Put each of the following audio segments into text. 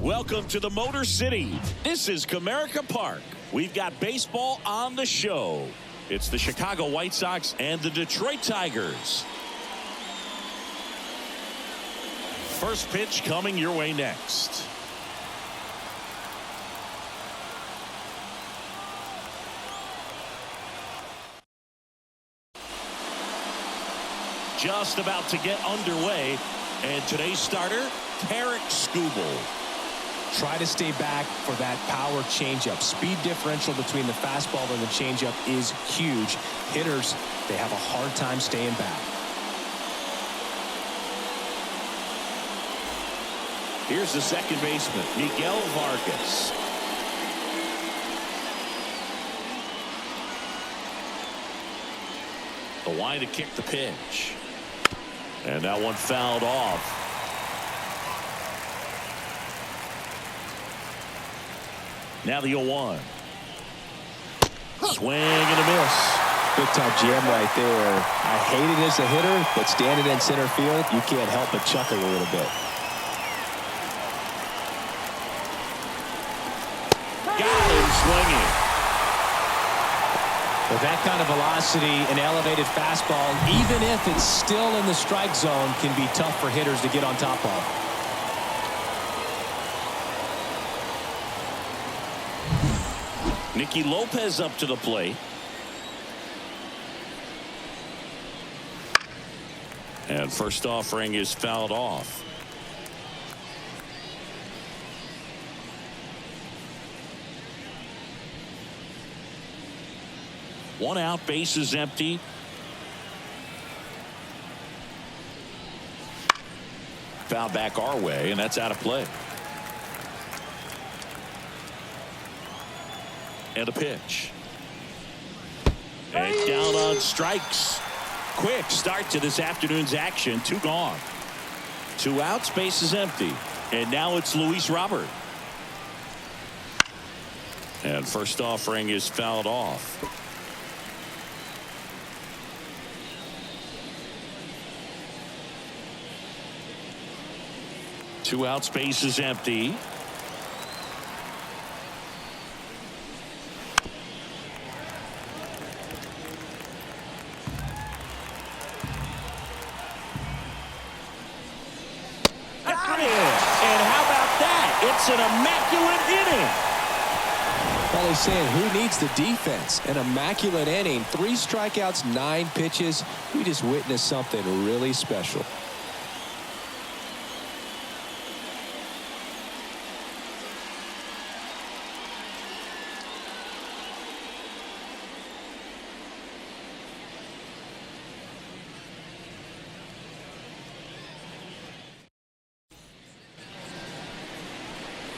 Welcome to the Motor City. This is Comerica Park. We've got baseball on the show. It's the Chicago White Sox and the Detroit Tigers. First pitch coming your way next. Just about to get underway, and today's starter, Tarek Skubal. Try to stay back for that power changeup. Speed differential between the fastball and the changeup is huge. Hitters, they have a hard time staying back. Here's the second baseman, Miguel Vargas. The line to kick the pitch. And that one fouled off. Now the 0-1. Swing and a miss. Big time jam right there. I hate it as a hitter, but standing in center field, you can't help but chuckle a little bit. Got him swinging. With that kind of velocity, an elevated fastball, even if it's still in the strike zone, can be tough for hitters to get on top of. Nicky Lopez up to the plate. And first offering is fouled off. One out, base is empty. Foul back our way, and that's out of play. And a pitch. And down on strikes. Quick start to this afternoon's action. 2 gone. 2 outs, base is empty. And now it's Luis Robert. And first offering is fouled off. Two outs, base is empty. It's an immaculate inning. Well, he's saying, who needs the defense? An immaculate inning. 3 strikeouts, 9 pitches. We just witnessed something really special.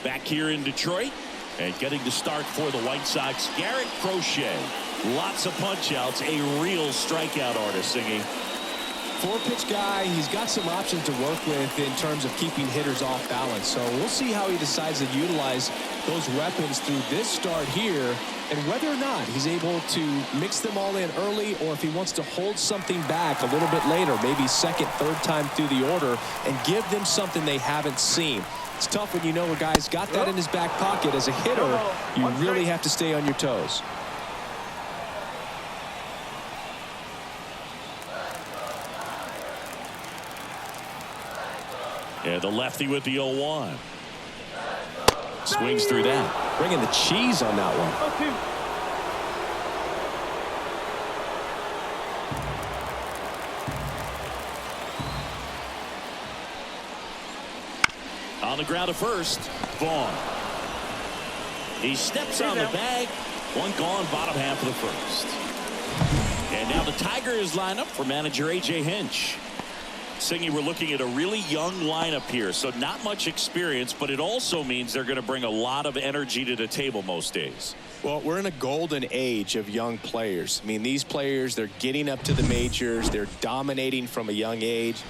Back here in Detroit and getting to start for the White Sox, Garrett Crochet. Lots of punch outs, a real strikeout artist singing. 4-pitch guy. He's got some options to work with in terms of keeping hitters off balance. So we'll see how he decides to utilize those weapons through this start here, and whether or not he's able to mix them all in early, or if he wants to hold something back a little bit later, maybe second, third time through the order, and give them something they haven't seen. It's tough when you know a guy's got that in his back pocket. As a hitter, you really have to stay on your toes. And the lefty with the 0-1. Swings through that. Bringing the cheese on that one. On the ground to first, Vaughn. He steps on the bag. 1 gone, bottom half of the first. And now the Tigers line up for manager A.J. Hinch. Singy, we're looking at a really young lineup here, so not much experience, but it also means they're going to bring a lot of energy to the table most days. Well, we're in a golden age of young players. I mean, these players, they're getting up to the majors. They're dominating from a young age,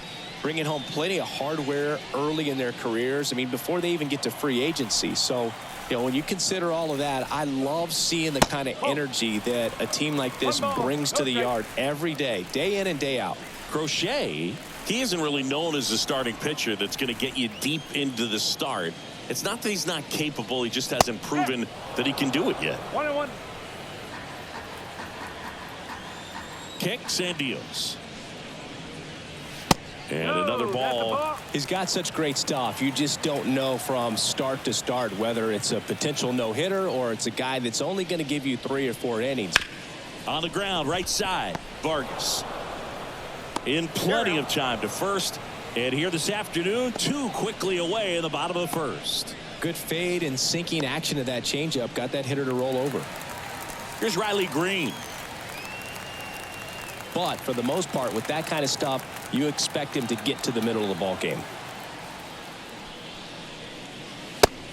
bringing home plenty of hardware early in their careers. I mean, before they even get to free agency. So, you know, when you consider all of that, I love seeing the kind of energy that a team like this brings to the yard every day, day in and day out. Crochet He isn't really known as a starting pitcher that's going to get you deep into the start. It's not that he's not capable. He just hasn't proven that he can do it yet. 1-1. Kicks and deals. And another ball. He's got such great stuff. You just don't know from start to start whether it's a potential no-hitter or it's a guy that's only going to give you 3 or 4 innings. On the ground, right side, Vargas. In plenty of time to first. And here this afternoon, 2 quickly away in the bottom of the first. Good fade and sinking action of that changeup. Got that hitter to roll over. Here's Riley Green. But for the most part, with that kind of stuff, you expect him to get to the middle of the ball game.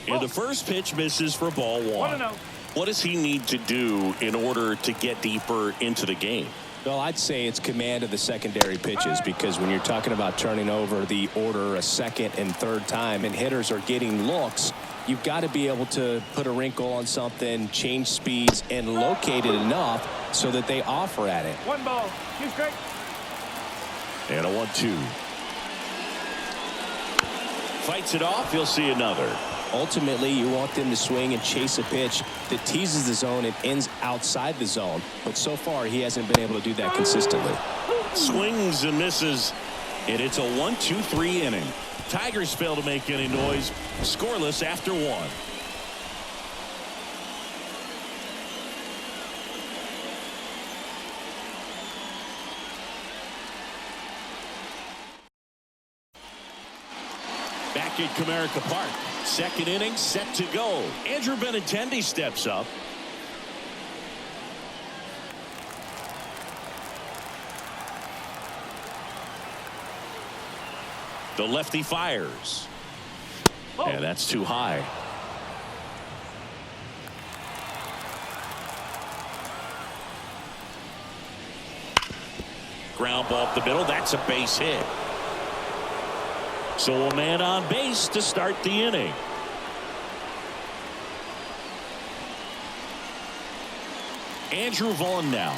And the first pitch misses for ball 1. What does he need to do in order to get deeper into the game? Well, I'd say it's command of the secondary pitches, because when you're talking about turning over the order a second and third time and hitters are getting looks, you've got to be able to put a wrinkle on something, change speeds, and locate it enough so that they offer at it. 1 ball. He's great. And a 1-2. Fights it off. He'll see another. Ultimately, you want them to swing and chase a pitch that teases the zone and ends outside the zone. But so far, he hasn't been able to do that consistently. Swings and misses. And it's a 1-2-3 inning. Tigers fail to make any noise. Scoreless after 1. Back at Comerica Park. Second inning set to go. Andrew Benintendi steps up. The lefty fires. And that's too high. Ground ball up the middle. That's a base hit. So a man on base to start the inning. Andrew Vaughn now.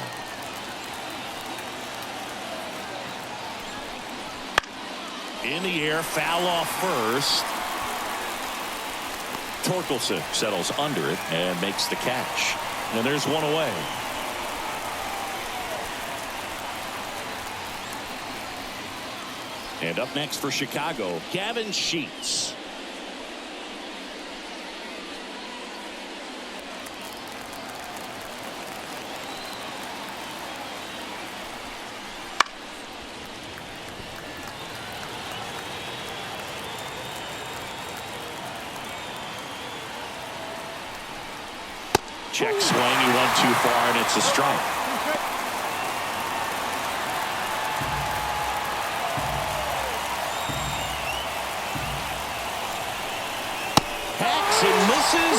In the air, foul off first. Torkelson settles under it and makes the catch. And there's one away. And up next for Chicago, Gavin Sheets. Check swing, he went too far, and it's a strike.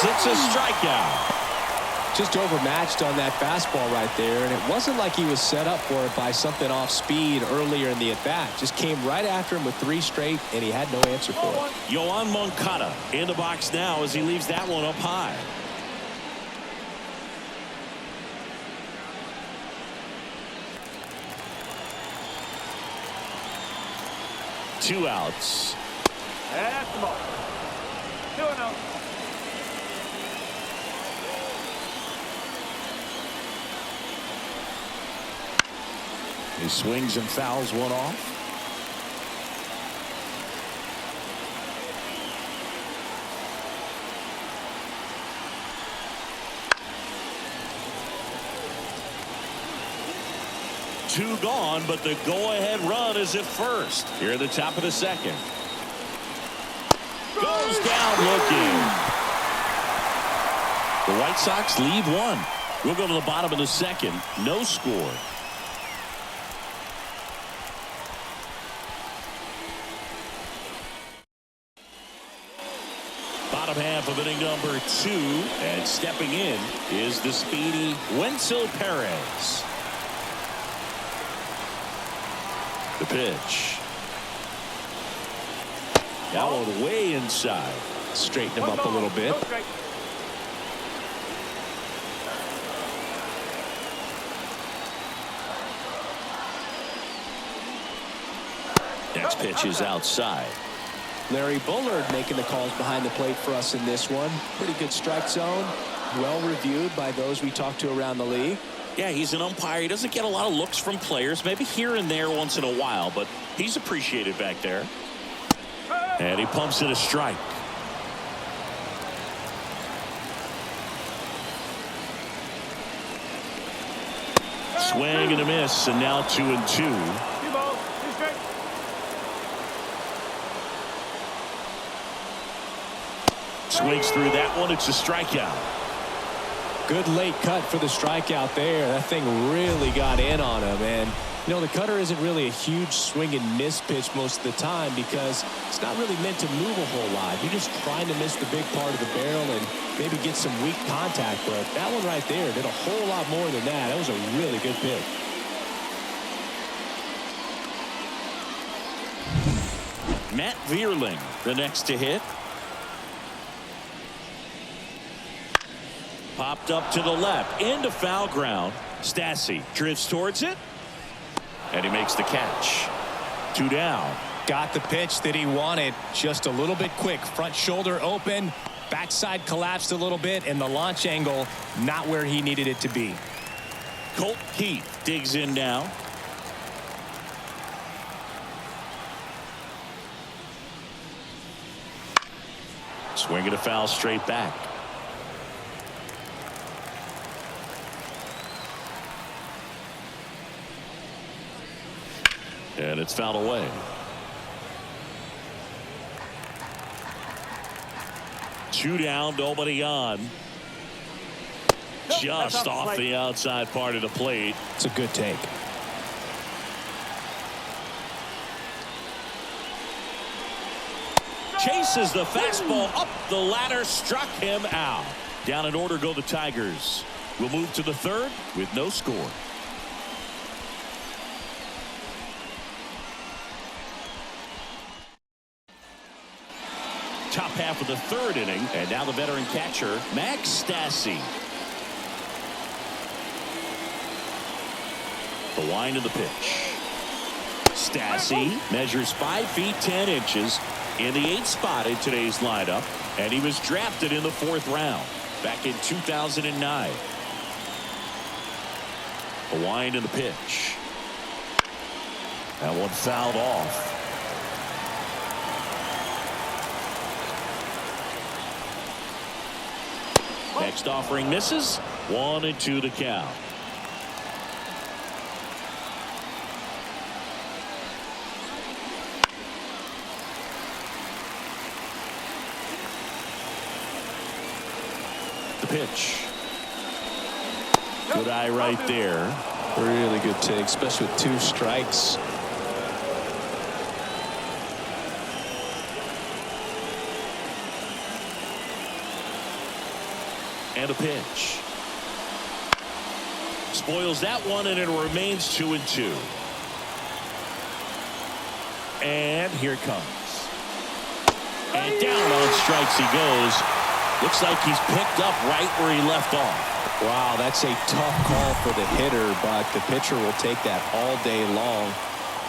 It's a strikeout. Just overmatched on that fastball right there, and it wasn't like he was set up for it by something off speed earlier in the at-bat. Just came right after him with 3 straight, and he had no answer for it. Yoan Moncada in the box now as he leaves that one up high. Two outs. That's the ball. 2-0. He swings and fouls one off. Two gone, but the go-ahead run is at first. Here at the top of the second. Goes down looking. The White Sox lead 1. We'll go to the bottom of the second. No score. Bottom half of inning number 2, and stepping in is the speedy Wenzel Perez. The pitch. That one way inside. Straighten him up a little bit. Next pitch is outside. Larry Bullard making the calls behind the plate for us in this one. Pretty good strike zone. Well reviewed by those we talked to around the league. Yeah, he's an umpire. He doesn't get a lot of looks from players, maybe here and there once in a while, but he's appreciated back there. And he pumps it a strike. Swing and a miss, and now 2-2. Swings through that one. It's a strikeout. Good late cut for the strikeout there. That thing really got in on him. And, you know, the cutter isn't really a huge swing and miss pitch most of the time because it's not really meant to move a whole lot. You're just trying to miss the big part of the barrel and maybe get some weak contact. But that one right there did a whole lot more than that. That was a really good pitch. Matt Vierling, the next to hit. Popped up to the left, into foul ground. Stassi drifts towards it, and he makes the catch. 2 down. Got the pitch that he wanted, just a little bit quick. Front shoulder open, backside collapsed a little bit, and the launch angle not where he needed it to be. Colt Keith digs in now. Swinging a foul straight back. And it's fouled away. Two down, nobody on. Just off the outside part of the plate. It's a good take. Chases the fastball up the ladder, struck him out. Down in order go the Tigers. We'll move to the third with no score. Top half of the third inning, and now the veteran catcher, Max Stassi. The wind of the pitch. Stassi measures 5 feet 10 inches in the 8th spot in today's lineup, and he was drafted in the 4th round back in 2009. The wind and the pitch. That one fouled off. Next offering misses. 1-2 the count. The pitch. Good eye right there. Really good take, especially with 2 strikes. And a pitch. Spoils that one, and it remains 2-2. And here it comes. And down on strikes he goes. Looks like he's picked up right where he left off. Wow, that's a tough call for the hitter, but the pitcher will take that all day long.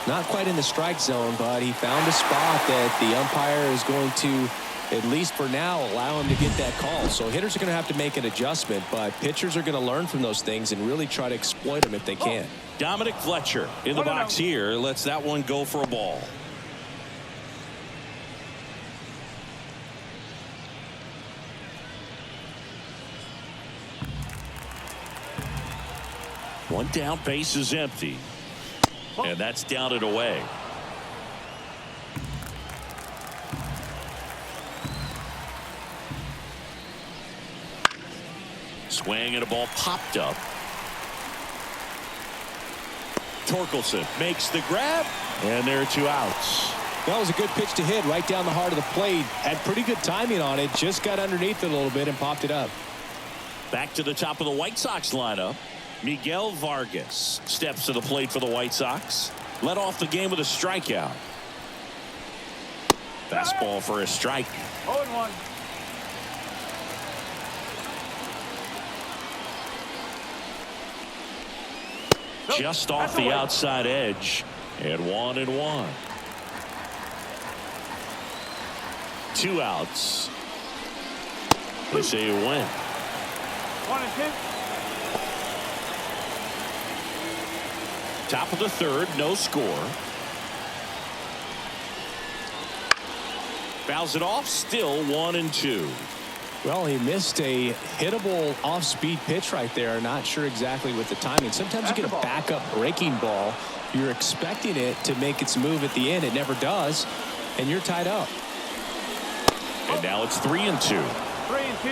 Not quite in the strike zone, but he found a spot that the umpire is going to, at least for now, allow him to get that call. So hitters are going to have to make an adjustment, but pitchers are going to learn from those things and really try to exploit them if they can. Dominic Fletcher in the box here. Lets that one go for a ball. One down, base is empty. And that's down and away. Swing and a ball popped up. Torkelson makes the grab, and there are 2 outs. That was a good pitch to hit right down the heart of the plate. Had pretty good timing on it. Just got underneath it a little bit and popped it up. Back to the top of the White Sox lineup. Miguel Vargas steps to the plate for the White Sox. Led off the game with a strikeout. Fastball for a strike. 0-1. Just off the outside edge. And 1-1. 2 outs. They say a win. 1 and 2. Top of the 3rd, no score. Fouls it off, still 1 and 2. Well, he missed a hittable off-speed pitch right there. Not sure exactly with the timing. Sometimes you get a backup breaking ball. You're expecting it to make its move at the end. It never does, and you're tied up. And now it's 3 and 2. 3 and 2.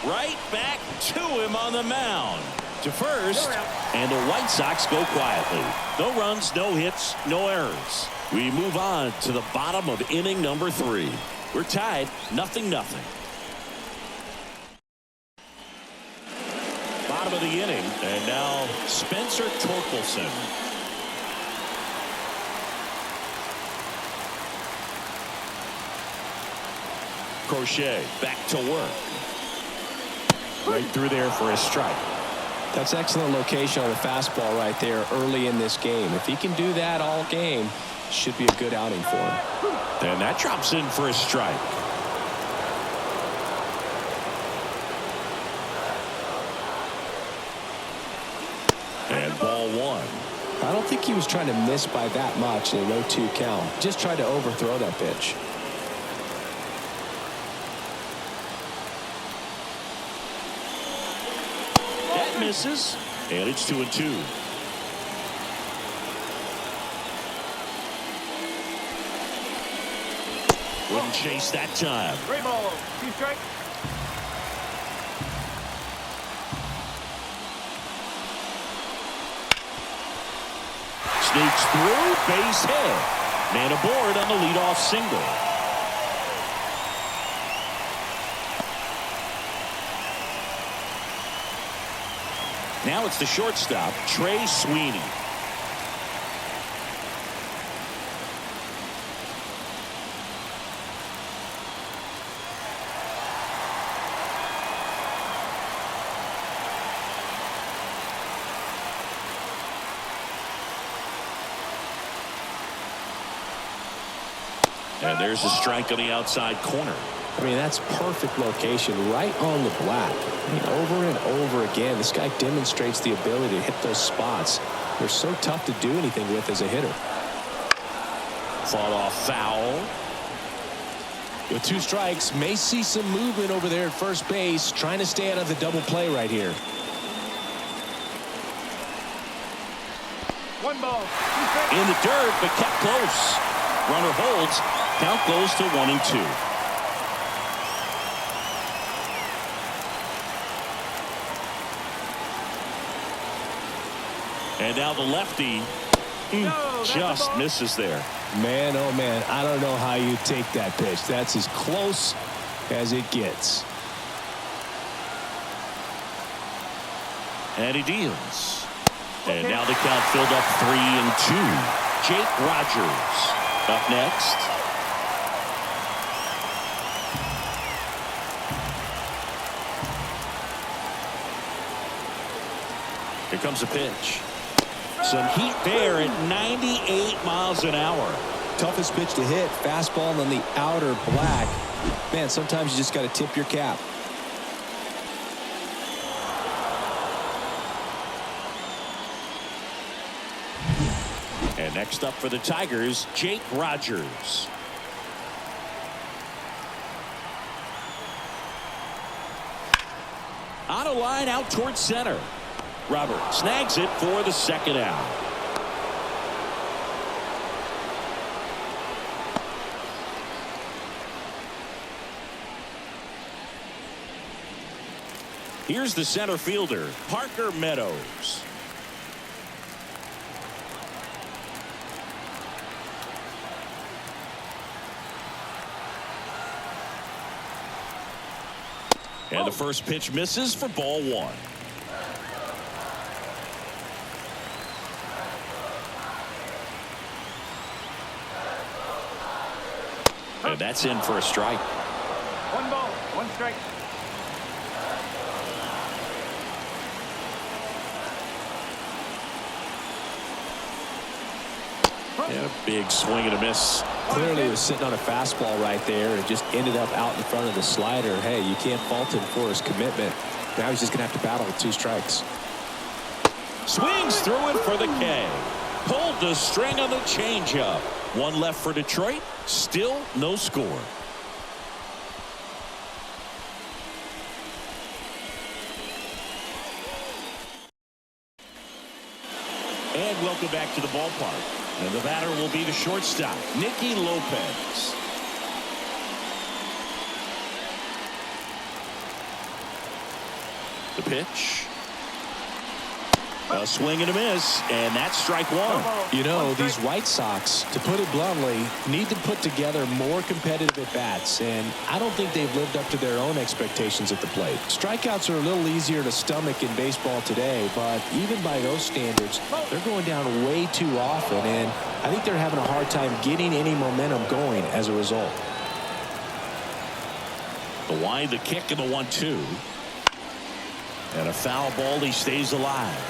Right back to him on the mound. To first, and the White Sox go quietly. No runs, no hits, no errors. We move on to the bottom of inning number 3. We're tied 0-0. Bottom of the inning, and now Spencer Torkelson. Crochet back to work. Right through there for a strike. That's excellent location on the fastball right there early in this game. If he can do that all game, should be a good outing for him. And that drops in for a strike. And ball 1. I don't think he was trying to miss by that much in a 0-2 count. Just tried to overthrow that pitch. That misses, and it's 2 and 2. Wouldn't chase that time. 3 balls, 2 strikes. Sneaks through, base hit. Man aboard on the leadoff single. Now it's the shortstop, Trey Sweeney. And there's a strike on the outside corner. I mean, that's perfect location right on the black. I mean, over and over again, this guy demonstrates the ability to hit those spots. They're so tough to do anything with as a hitter. Fought off foul. With 2 strikes, may see some movement over there at first base, trying to stay out of the double play right here. 1 ball, 2 strikes. In the dirt, but kept close. Runner holds. Count goes to 1 and 2. And now the lefty just misses there. Man, oh man, I don't know how you take that pitch. That's as close as it gets. And he deals. And now the count filled up 3 and 2. Jake Rogers up next. Here comes a pitch. Some heat there at 98 miles an hour. Toughest pitch to hit, fastball on the outer black. Man, sometimes you just got to tip your cap. And next up for the Tigers, Jake Rogers. On a line out towards center. Robert snags it for the 2nd out. Here's the center fielder, Parker Meadows. And the first pitch misses for ball 1. And that's in for a strike. 1 ball, 1 strike. And a big swing and a miss. Clearly was sitting on a fastball right there and just ended up out in front of the slider. Hey, you can't fault him for his commitment. Now he's just going to have to battle with 2 strikes. Swings through it for the K. Pulled the string on the changeup. 1 left for Detroit. Still no score. And welcome back to the ballpark. And the batter will be the shortstop, Nicky Lopez. The pitch. A swing and a miss, and that's strike 1. You know, these White Sox, to put it bluntly, need to put together more competitive at-bats, and I don't think they've lived up to their own expectations at the plate. Strikeouts are a little easier to stomach in baseball today, but even by those standards, they're going down way too often, and I think they're having a hard time getting any momentum going as a result. The wind, the kick, and the 1-2. And a foul ball. He stays alive.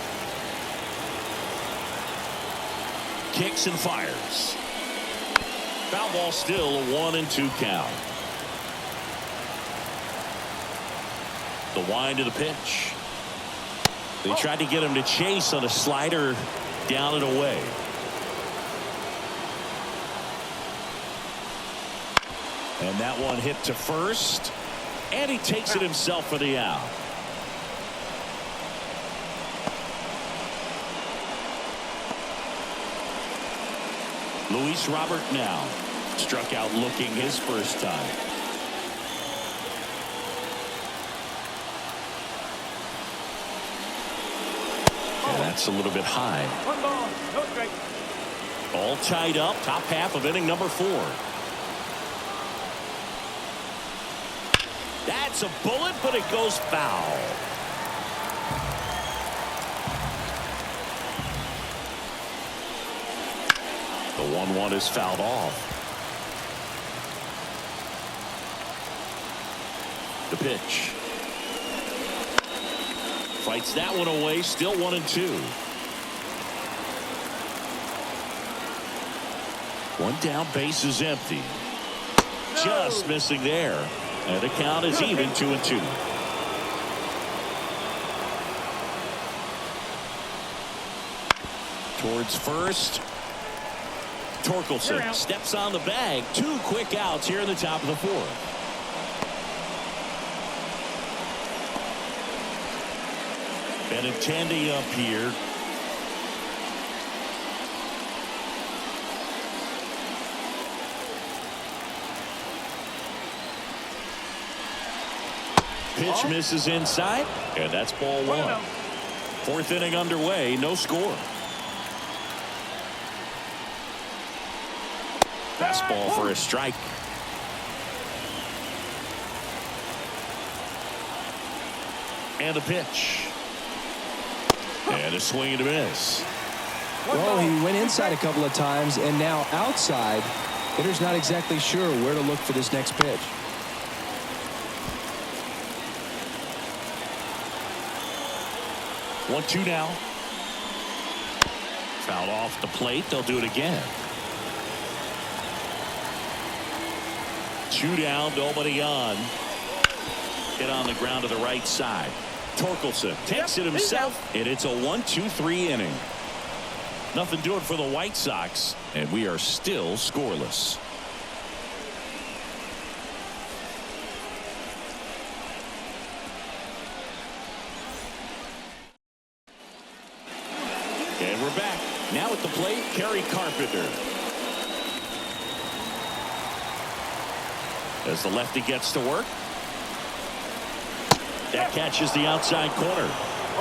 Kicks and fires. Foul ball, still a 1-2 count. The wind of the pitch. They tried to get him to chase on a slider, down and away. And that one hit to first, and he takes it himself for the out. Luis Robert now struck out looking his first time. And that's a little bit high. 1 ball, no strike. All tied up, top half of inning number 4. That's a bullet, but it goes foul. The 1-1 is fouled off. The pitch. Fights that one away. Still 1-2. 1 down, base is empty. Just missing there. And the count is even, 2-2. Towards first. Torkelson steps on the bag. 2 quick outs here in the top of the 4th. Benintendi up here. Pitch misses inside, and that's ball 1. 4th inning underway, no score. Fastball for a strike. And a pitch. And a swing and a miss. Well, he went inside a couple of times, and now outside. Hitter's not exactly sure where to look for this next pitch. One, 2 now. Fouled off the plate. They'll do it again. 2 down, nobody on. Hit on the ground to the right side. Torkelson takes it himself, and it's a 1-2-3 inning. Nothing doing for the White Sox, and we are still scoreless. And we're back. Now at the plate, Kerry Carpenter. As the lefty gets to work. That catches the outside corner.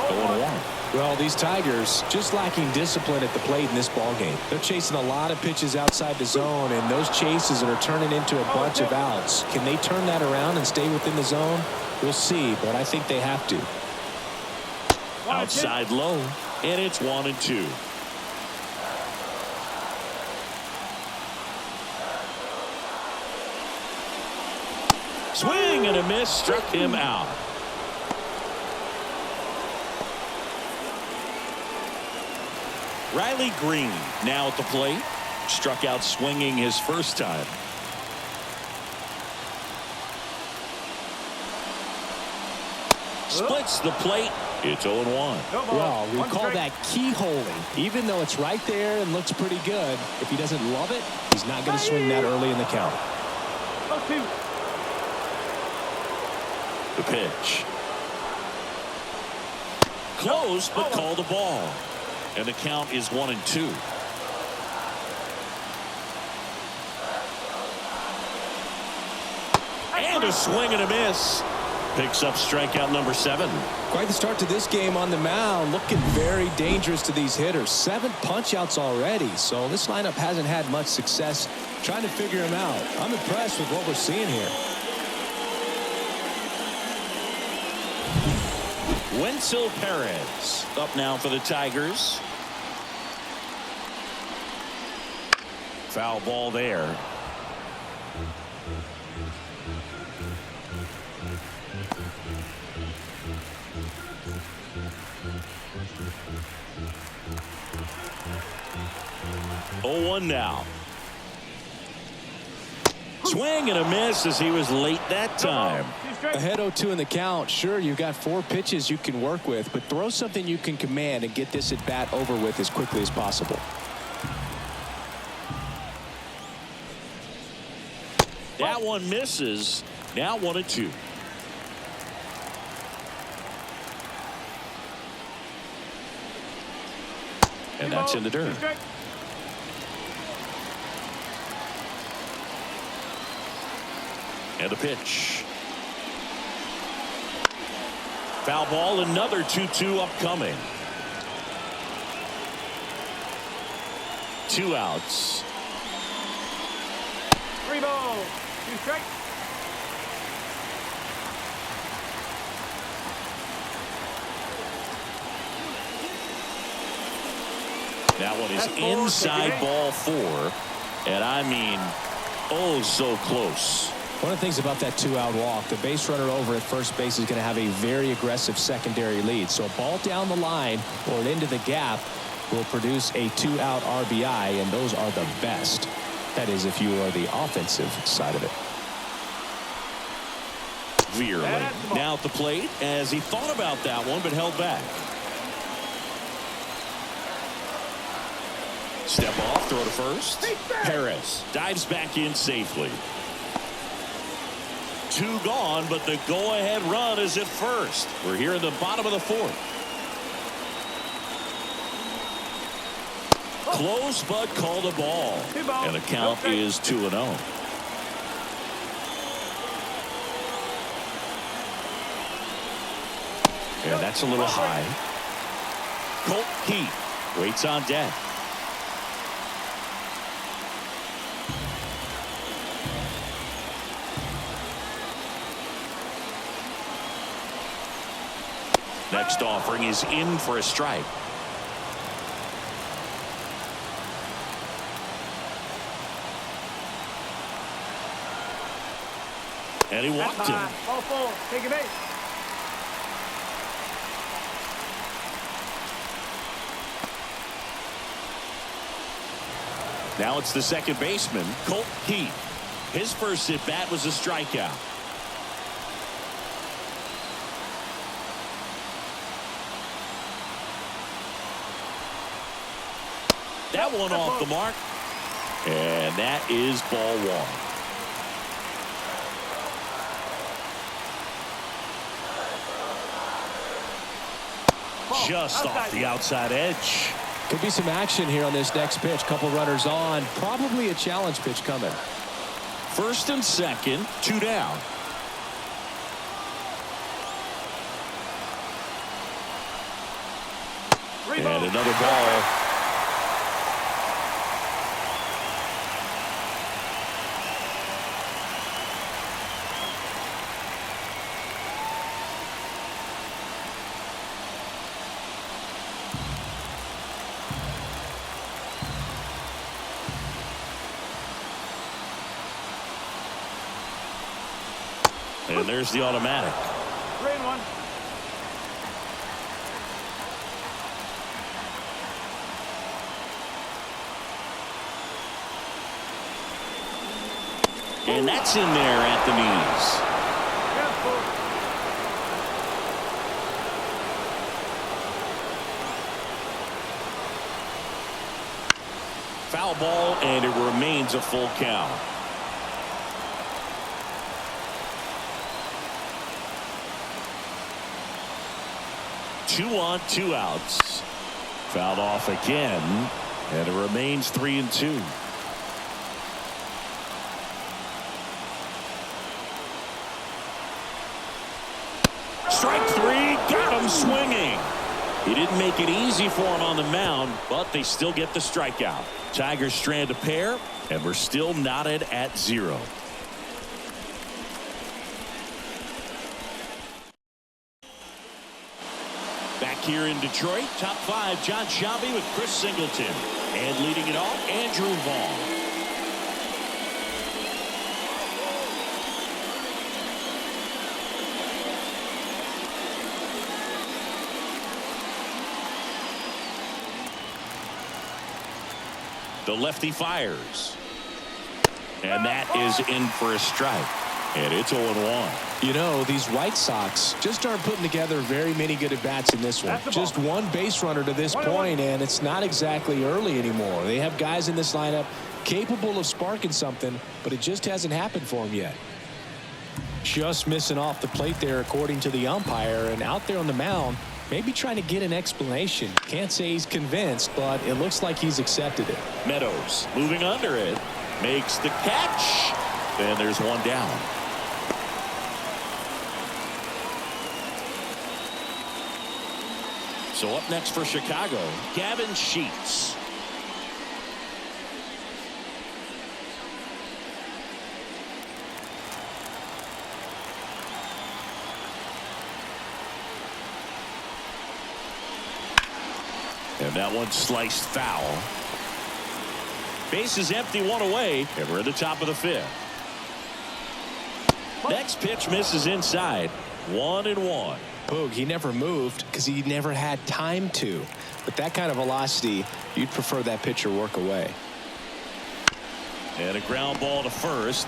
0-1. Well, these Tigers just lacking discipline at the plate in this ballgame. They're chasing a lot of pitches outside the zone, and those chases are turning into a bunch of outs. Can they turn that around and stay within the zone? We'll see, but I think they have to. Outside low, and it's 1-2. Swing and a miss, struck him out. Riley Green now at the plate. Struck out swinging his first time. Splits the plate. It's 0-1. Well, we call that keyholing. Even though it's right there and looks pretty good, if he doesn't love it, he's not going to swing that early in the count. 0-2. The pitch. Close, but called a ball. And the count is 1-2. And a swing and a miss. Picks up strikeout number 7. Quite the start to this game on the mound. Looking very dangerous to these hitters. 7 punch-outs already. So this lineup hasn't had much success trying to figure him out. I'm impressed with what we're seeing here. Wenzel Perez up now for the Tigers. Foul ball there. Oh, 1 now. Swing and a miss as he was late that time. Ahead 0-2 in the count. Sure, you've got 4 pitches you can work with, but throw something you can command and get this at bat over with as quickly as possible. That one misses. Now 1-2. And that's in the dirt. And a pitch. Foul ball, another 2-2 upcoming. 2 outs. 3 balls. 2 strikes. That one is inside ball 4. And I mean, oh, so close. One of the things about that 2-out walk, the base runner over at first base is going to have a very aggressive secondary lead. So a ball down the line or into the gap will produce a 2-out RBI, and those are the best. That is, if you are the offensive side of it. Veerling now at the plate as he thought about that one but held back. Step off, throw to first. Perez dives back in safely. 2 gone, but the go-ahead run is at first. We're here in the bottom of the 4th. Close, but called a ball. And the count is 2-0. And that's a little high. Colt Heath waits on deck. Next offering is in for a strike. And he walked him. Ball 4. Take a base. Now it's the second baseman, Colt Heath. His first at bat was a strikeout. That one off the mark. And that is ball 1. Just off the outside edge. Could be some action here on this next pitch. Couple runners on. Probably a challenge pitch coming. First and second, 2 down. And another ball. And there's the automatic. 3-1. And that's in there at the knees. Foul ball, and it remains a full count. Two on, 2 outs. Fouled off again, and it remains 3-2. Strike 3, got him swinging. He didn't make it easy for him on the mound, but they still get the strikeout. Tigers strand a pair, and we're still knotted at 0. Back here in Detroit, top 5, John Shelby with Chris Singleton. And leading it off, Andrew Vaughn. The lefty fires. And that is in for a strike. And it's 0-1. You know, these White Sox just aren't putting together very many good at-bats in this one. Just one base runner to this point, and it's not exactly early anymore. They have guys in this lineup capable of sparking something, but it just hasn't happened for them yet. Just missing off the plate there, according to the umpire, and out there on the mound, maybe trying to get an explanation. Can't say he's convinced, but it looks like he's accepted it. Meadows moving under it, makes the catch, and there's one down. So up next for Chicago, Gavin Sheets. And that one sliced foul. Base is empty, 1 away, and we're at the top of the 5th. Next pitch misses inside. 1-1. Boog, he never moved because he never had time to. But that kind of velocity, you'd prefer that pitcher work away. And a ground ball to first.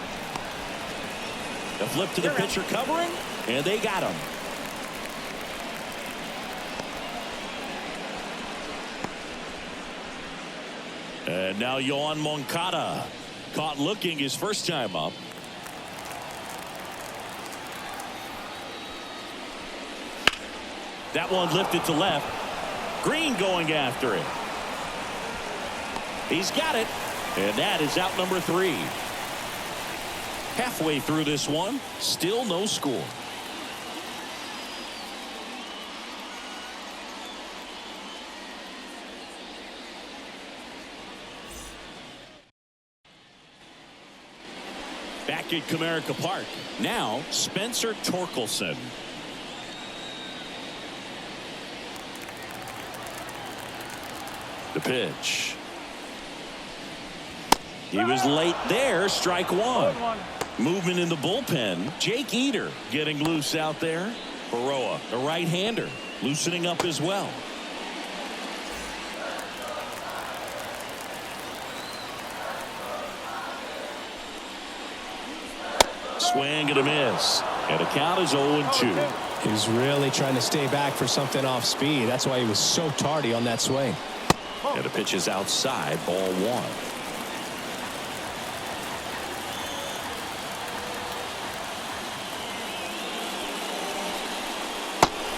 The flip to the pitcher covering, and they got him. And now Yoan Moncada caught looking his first time up. That one lifted to left. Green going after it. He's got it. And that is out number 3. Halfway through this one, still no score. Back at Comerica Park. Now, Spencer Torkelson. The pitch. He was late there. Strike 1. Movement in the bullpen. Jake Eder getting loose out there. Baroa, the right-hander, loosening up as well. Swing and a miss. And the count is 0-2. He's really trying to stay back for something off speed. That's why he was so tardy on that swing. And the pitch is outside, ball 1.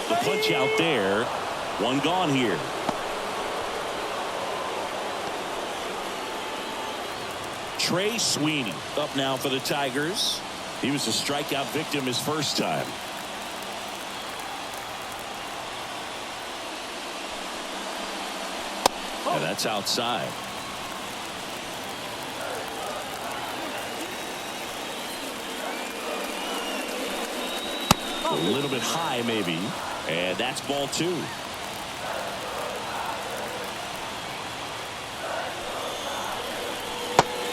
The punch out there. One gone here. Trey Sweeney up now for the Tigers. He was a strikeout victim his first time. And that's outside. A little bit high maybe. And that's ball 2.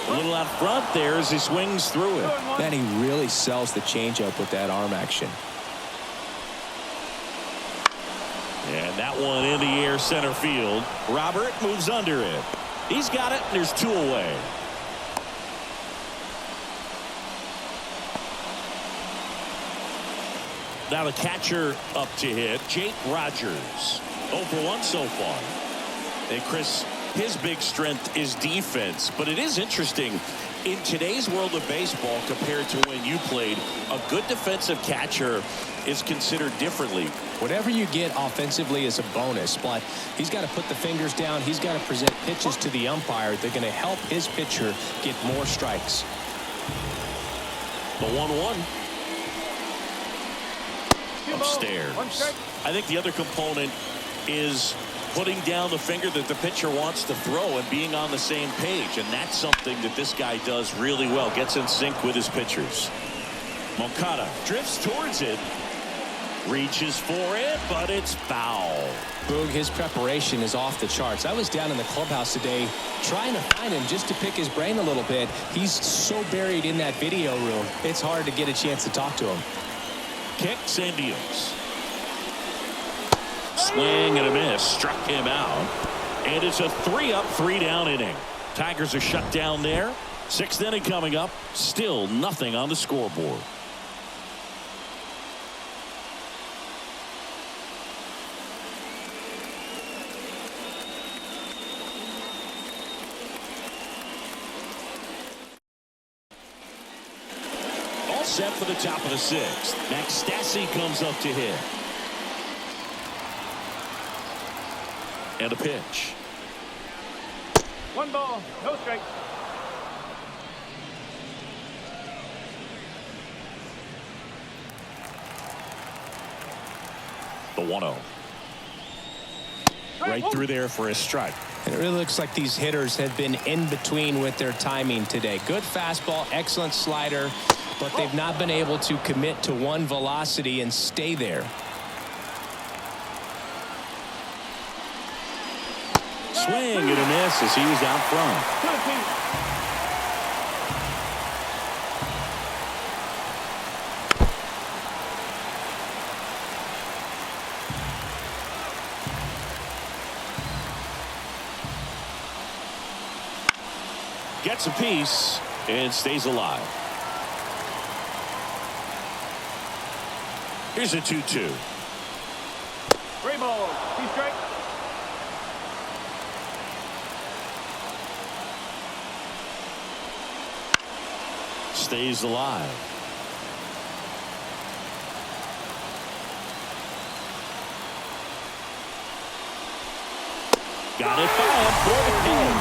A little out front there as he swings through it. Then he really sells the changeup with that arm action. And that one in the air center field. Robert moves under it. He's got it, and there's 2 away. Now the catcher up to hit, Jake Rogers. 0 for 1 so far. And Chris, his big strength is defense, but it is interesting in today's world of baseball compared to when you played. A good defensive catcher is considered differently. Whatever you get offensively is a bonus, but he's got to put the fingers down. He's got to present pitches to the umpire. They're going to help his pitcher get more strikes. The 1-1. Upstairs. I think the other component is putting down the finger that the pitcher wants to throw and being on the same page, and that's something that this guy does really well. Gets in sync with his pitchers. Moncada drifts towards it, reaches for it, but it's foul. Boog, his preparation is off the charts. I was down in the clubhouse today trying to find him just to pick his brain a little bit. He's so buried in that video room, it's hard to get a chance to talk to him. Kicks and deals. Swing and a miss, struck him out, and it's a 3-up, 3-down inning. Tigers are shut down there. 6th inning coming up, still nothing on the scoreboard. All set for the top of the 6th. Max Stassi comes up to hit. And a pitch. 1 ball, no strike. The 1-0. Right through there for a strike. And it really looks like these hitters have been in between with their timing today. Good fastball, excellent slider, but they've not been able to commit to one velocity and stay there. Swing and a miss as he was out front. Gets a piece and stays alive. Here's a 2-2. 3 balls, 2 strikes. Stays alive. Got it by him for the game.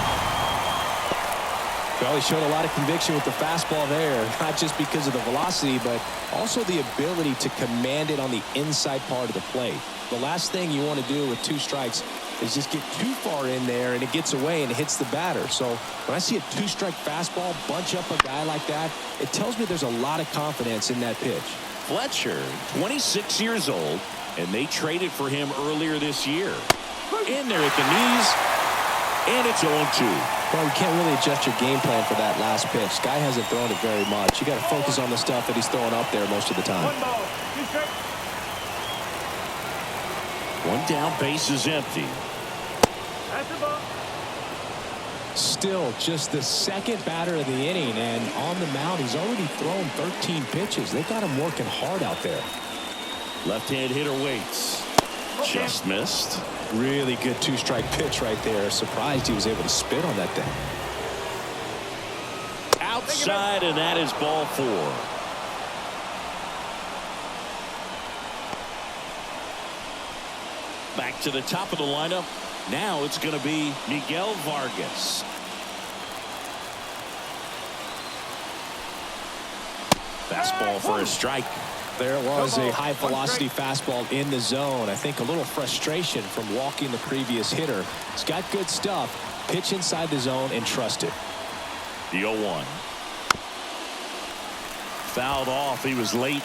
Well, he showed a lot of conviction with the fastball there, not just because of the velocity, but also the ability to command it on the inside part of the plate. The last thing you want to do with 2 strikes is just get too far in there and it gets away and it hits the batter. So when I see a 2-strike fastball bunch up a guy like that, it tells me there's a lot of confidence in that pitch. Fletcher, 26 years old, and they traded for him earlier this year. In there at the knees, and it's 0-2. Well, you can't really adjust your game plan for that last pitch. Guy hasn't thrown it very much. You got to focus on the stuff that he's throwing up there most of the time. 1 ball, 2 strikes. 1 down, base is empty. That's the ball. Still just the 2nd batter of the inning, and on the mound he's already thrown 13 pitches. They got him working hard out there. Left-hand hitter waits. Just missed. Really good 2-strike pitch right there. Surprised he was able to spit on that thing. Outside, and that is ball 4. Back to the top of the lineup. Now it's going to be Miguel Vargas. Fastball for a strike. There was a high velocity fastball in the zone. I think a little frustration from walking the previous hitter. He's got good stuff. Pitch inside the zone and trust it. The 0-1. Fouled off. He was late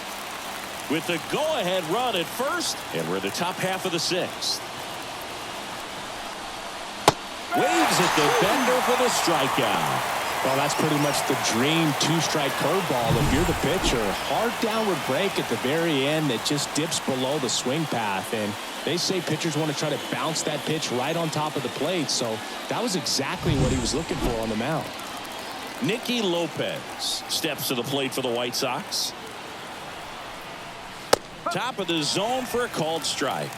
with the go-ahead run at first, and we're in the top half of the 6th. Waves at the bender for the strikeout. Well, that's pretty much the dream 2-strike curveball. If you're the pitcher, hard downward break at the very end that just dips below the swing path. And they say pitchers want to try to bounce that pitch right on top of the plate. So that was exactly what he was looking for on the mound. Nicky Lopez steps to the plate for the White Sox. Top of the zone for a called strike.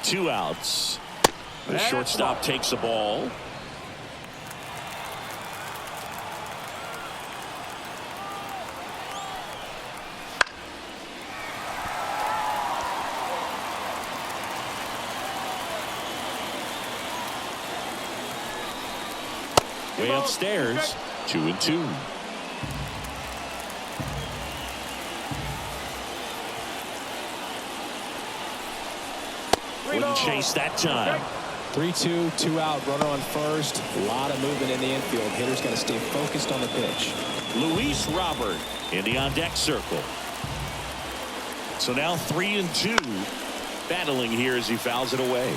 Two outs. The shortstop takes the ball. Way upstairs, 2-2. Wouldn't chase that time. 3-2, 2 out, runner on first. A lot of movement in the infield. Hitter's got to stay focused on the pitch. Luis Robert in the on-deck circle. So now 3-2, battling here as he fouls it away.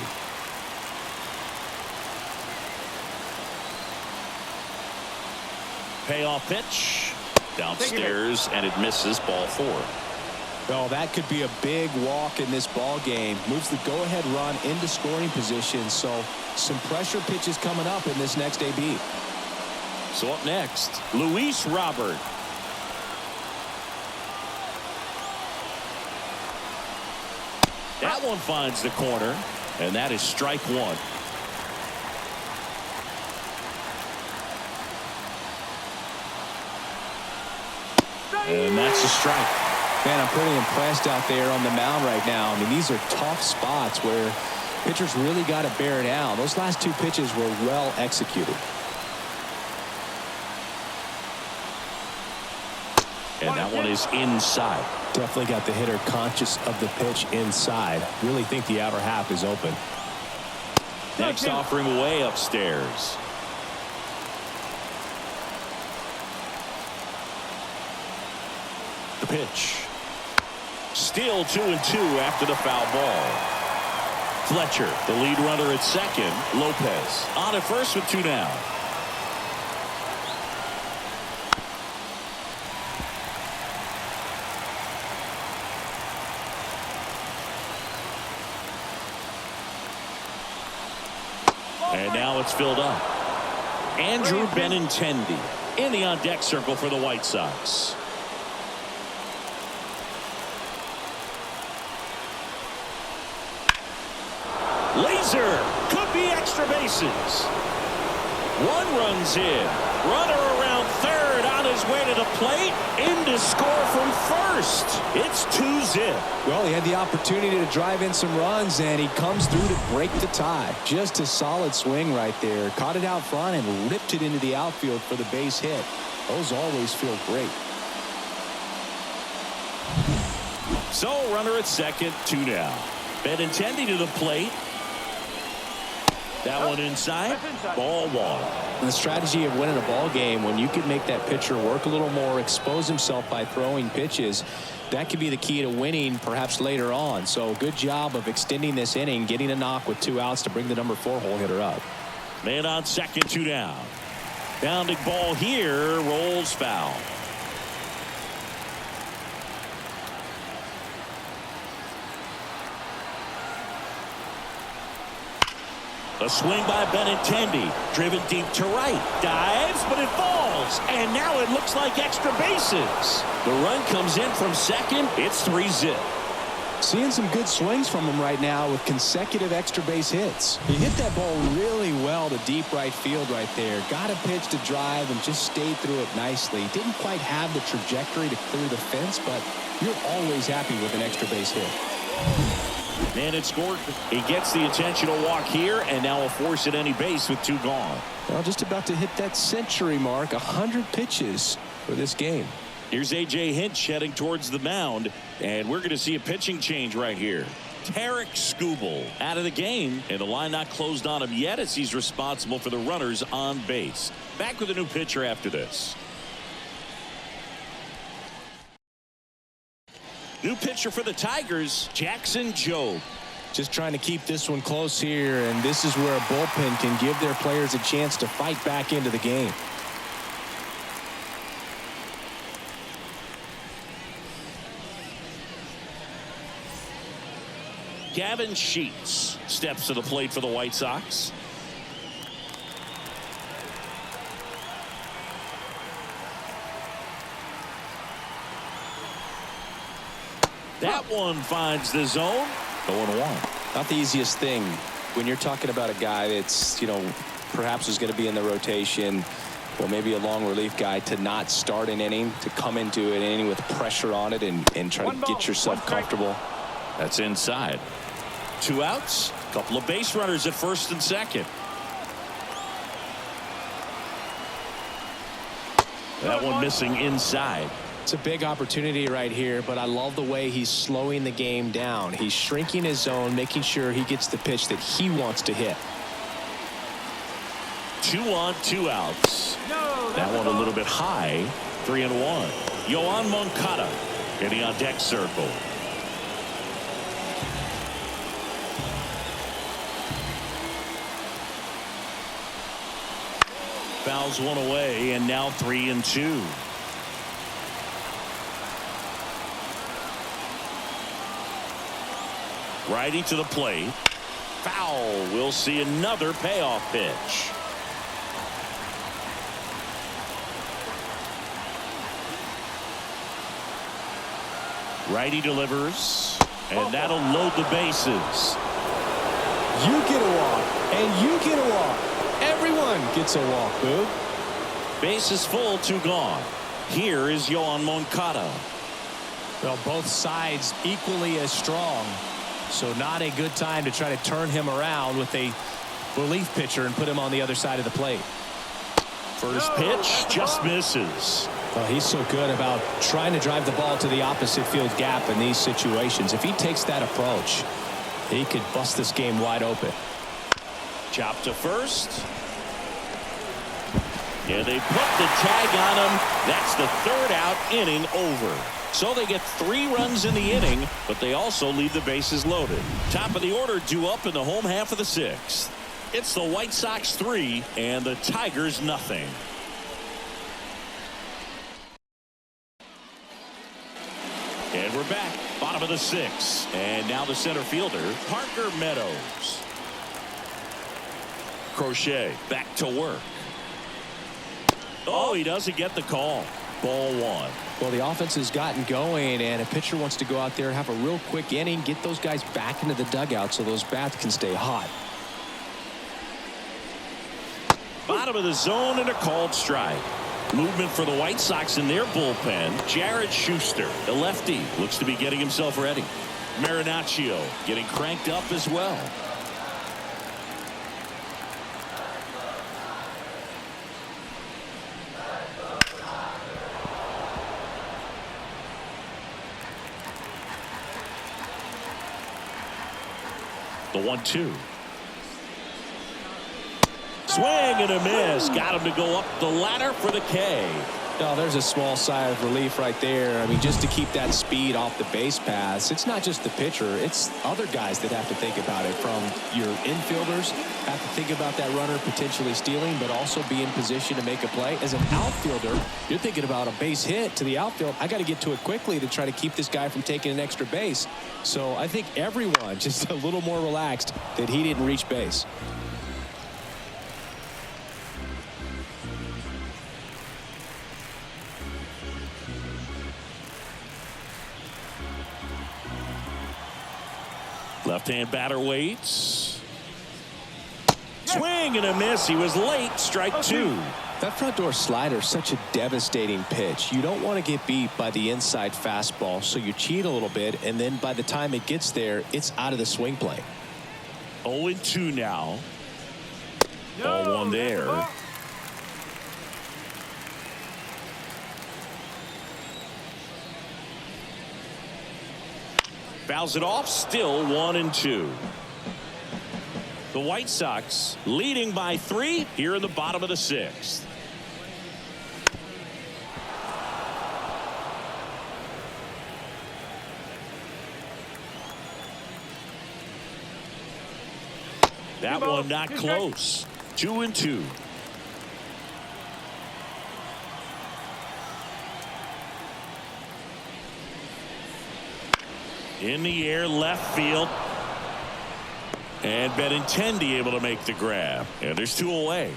Payoff pitch downstairs, and it misses, ball 4. Oh, that could be a big walk in this ball game. Moves the go-ahead run into scoring position. So some pressure pitches coming up in this next AB. So up next, Luis Robert. That one finds the corner, and that is strike 1. And that's a strike. Man, I'm pretty impressed out there on the mound right now. I mean, these are tough spots where pitchers really got to bear down. Those last 2 pitches were well executed. And that one is inside. Definitely got the hitter conscious of the pitch inside. Really think the outer half is open. Next offering way upstairs. The pitch. Still 2-2 after the foul ball. Fletcher, the lead runner at second. Lopez on at first with 2 down. And now it's filled up. Andrew Benintendi in the on-deck circle for the White Sox. Laser could be extra bases. 1 runs in. Runner around third on his way to the plate. In to score from first. It's 2-zip. Well, he had the opportunity to drive in some runs, and he comes through to break the tie. Just a solid swing right there. Caught it out front and ripped it into the outfield for the base hit. Those always feel great. So runner at second, 2 down. Benintendi to the plate. That one inside. Ball 1. And the strategy of winning a ball game, when you can make that pitcher work a little more, expose himself by throwing pitches, that could be the key to winning perhaps later on. So good job of extending this inning, getting a knock with 2 outs to bring the number 4 hole hitter up. Man on second, 2 down. Bounding ball here, rolls foul. A swing by Benintendi, driven deep to right, dives, but it falls, and now it looks like extra bases. The run comes in from second. It's 3-zip. Seeing some good swings from him right now with consecutive extra base hits. He hit that ball really well to deep right field right there. Got a pitch to drive and just stayed through it nicely. Didn't quite have the trajectory to clear the fence, but you're always happy with an extra base hit. And it scored. He gets the intentional walk here, and now a force at any base with 2 gone. Well, just about to hit that century mark, 100 pitches for this game. Here's A.J. Hinch heading towards the mound, and we're going to see a pitching change right here. Tarek Skubal out of the game, and the line not closed on him yet as he's responsible for the runners on base. Back with a new pitcher after this. New pitcher for the Tigers, Jackson Jobe. Just trying to keep this one close here, and this is where a bullpen can give their players a chance to fight back into the game. Gavin Sheets steps to the plate for the White Sox. That one finds the zone. 0-1. Not the easiest thing when you're talking about a guy that's, perhaps is going to be in the rotation, or maybe a long relief guy, to not start an inning, to come into an inning with pressure on it and try to get yourself comfortable. That's inside. 2 outs. A couple of base runners at first and second. That one missing inside. It's a big opportunity right here, but I love the way he's slowing the game down. He's shrinking his zone, making sure he gets the pitch that he wants to hit. 2 on, 2 outs. That one a little bit high. 3-1. Yoan Moncada getting on deck circle. Fouls one away, and now 3-2. Righty to the plate. Foul. We'll see another payoff pitch. Righty delivers, and that'll load the bases. You get a walk, and you get a walk. Everyone gets a walk, Boo. Bases full, 2 gone. Here is Yoan Moncada. Well, both sides equally as strong, so not a good time to try to turn him around with a relief pitcher and put him on the other side of the plate. First pitch just misses. Well, he's so good about trying to drive the ball to the opposite field gap in these situations. If he takes that approach, he could bust this game wide open. Chop to first. Yeah, they put the tag on him. That's the 3rd out, inning over. So they get 3 runs in the inning, but they also leave the bases loaded. Top of the order due up in the home half of the 6th. It's the White Sox 3 and the Tigers nothing. And we're back. Bottom of the 6th. And now the center fielder, Parker Meadows. Crochet back to work. Oh, he doesn't get the call. Ball 1. Well, the offense has gotten going, and a pitcher wants to go out there, have a real quick inning, get those guys back into the dugout so those bats can stay hot. Bottom of the zone and a called strike. Movement for the White Sox in their bullpen. Jared Schuster, the lefty, looks to be getting himself ready. Marinaccio getting cranked up as well. The 1-2. Swing and a miss. Got him to go up the ladder for the K. Oh, there's a small sigh of relief right there. I mean, just to keep that speed off the base paths. It's not just the pitcher. It's other guys that have to think about it. From your infielders have to think about that runner potentially stealing, but also be in position to make a play. As an outfielder, you're thinking about a base hit to the outfield. I got to get to it quickly to try to keep this guy from taking an extra base. So I think everyone just a little more relaxed that he didn't reach base. Left-hand batter waits. Swing and a miss. He was late. Strike 2. That front door slider is such a devastating pitch. You don't want to get beat by the inside fastball, so you cheat a little bit, and then by the time it gets there, it's out of the swing plane. 0-2 now. Ball 1 there. Fouls it off. Still 1-2. The White Sox leading by 3 here in the bottom of the 6th. That one not close. 2-2. In the air, left field. And Benintendi able to make the grab. And there's 2 away.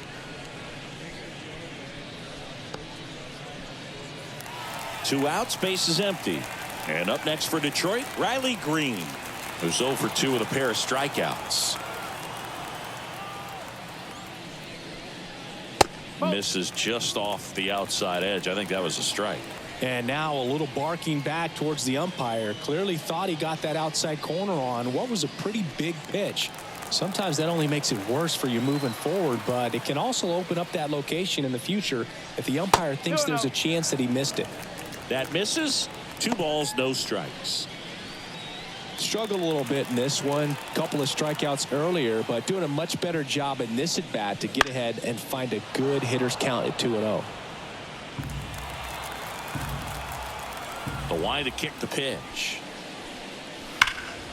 Two outs, base is empty. And up next for Detroit, Riley Green, who's 0 for 2 with a pair of strikeouts. Misses just off the outside edge. I think that was a strike. And now a little barking back towards the umpire. Clearly thought he got that outside corner on what was a pretty big pitch. Sometimes that only makes it worse for you moving forward, but it can also open up that location in the future if the umpire thinks there's a chance that he missed it. That misses. 2 balls, no strikes. Struggled a little bit in this one. Couple of strikeouts earlier, but doing a much better job in this at bat to get ahead and find a good hitter's count at 2-0. The line to kick the pitch.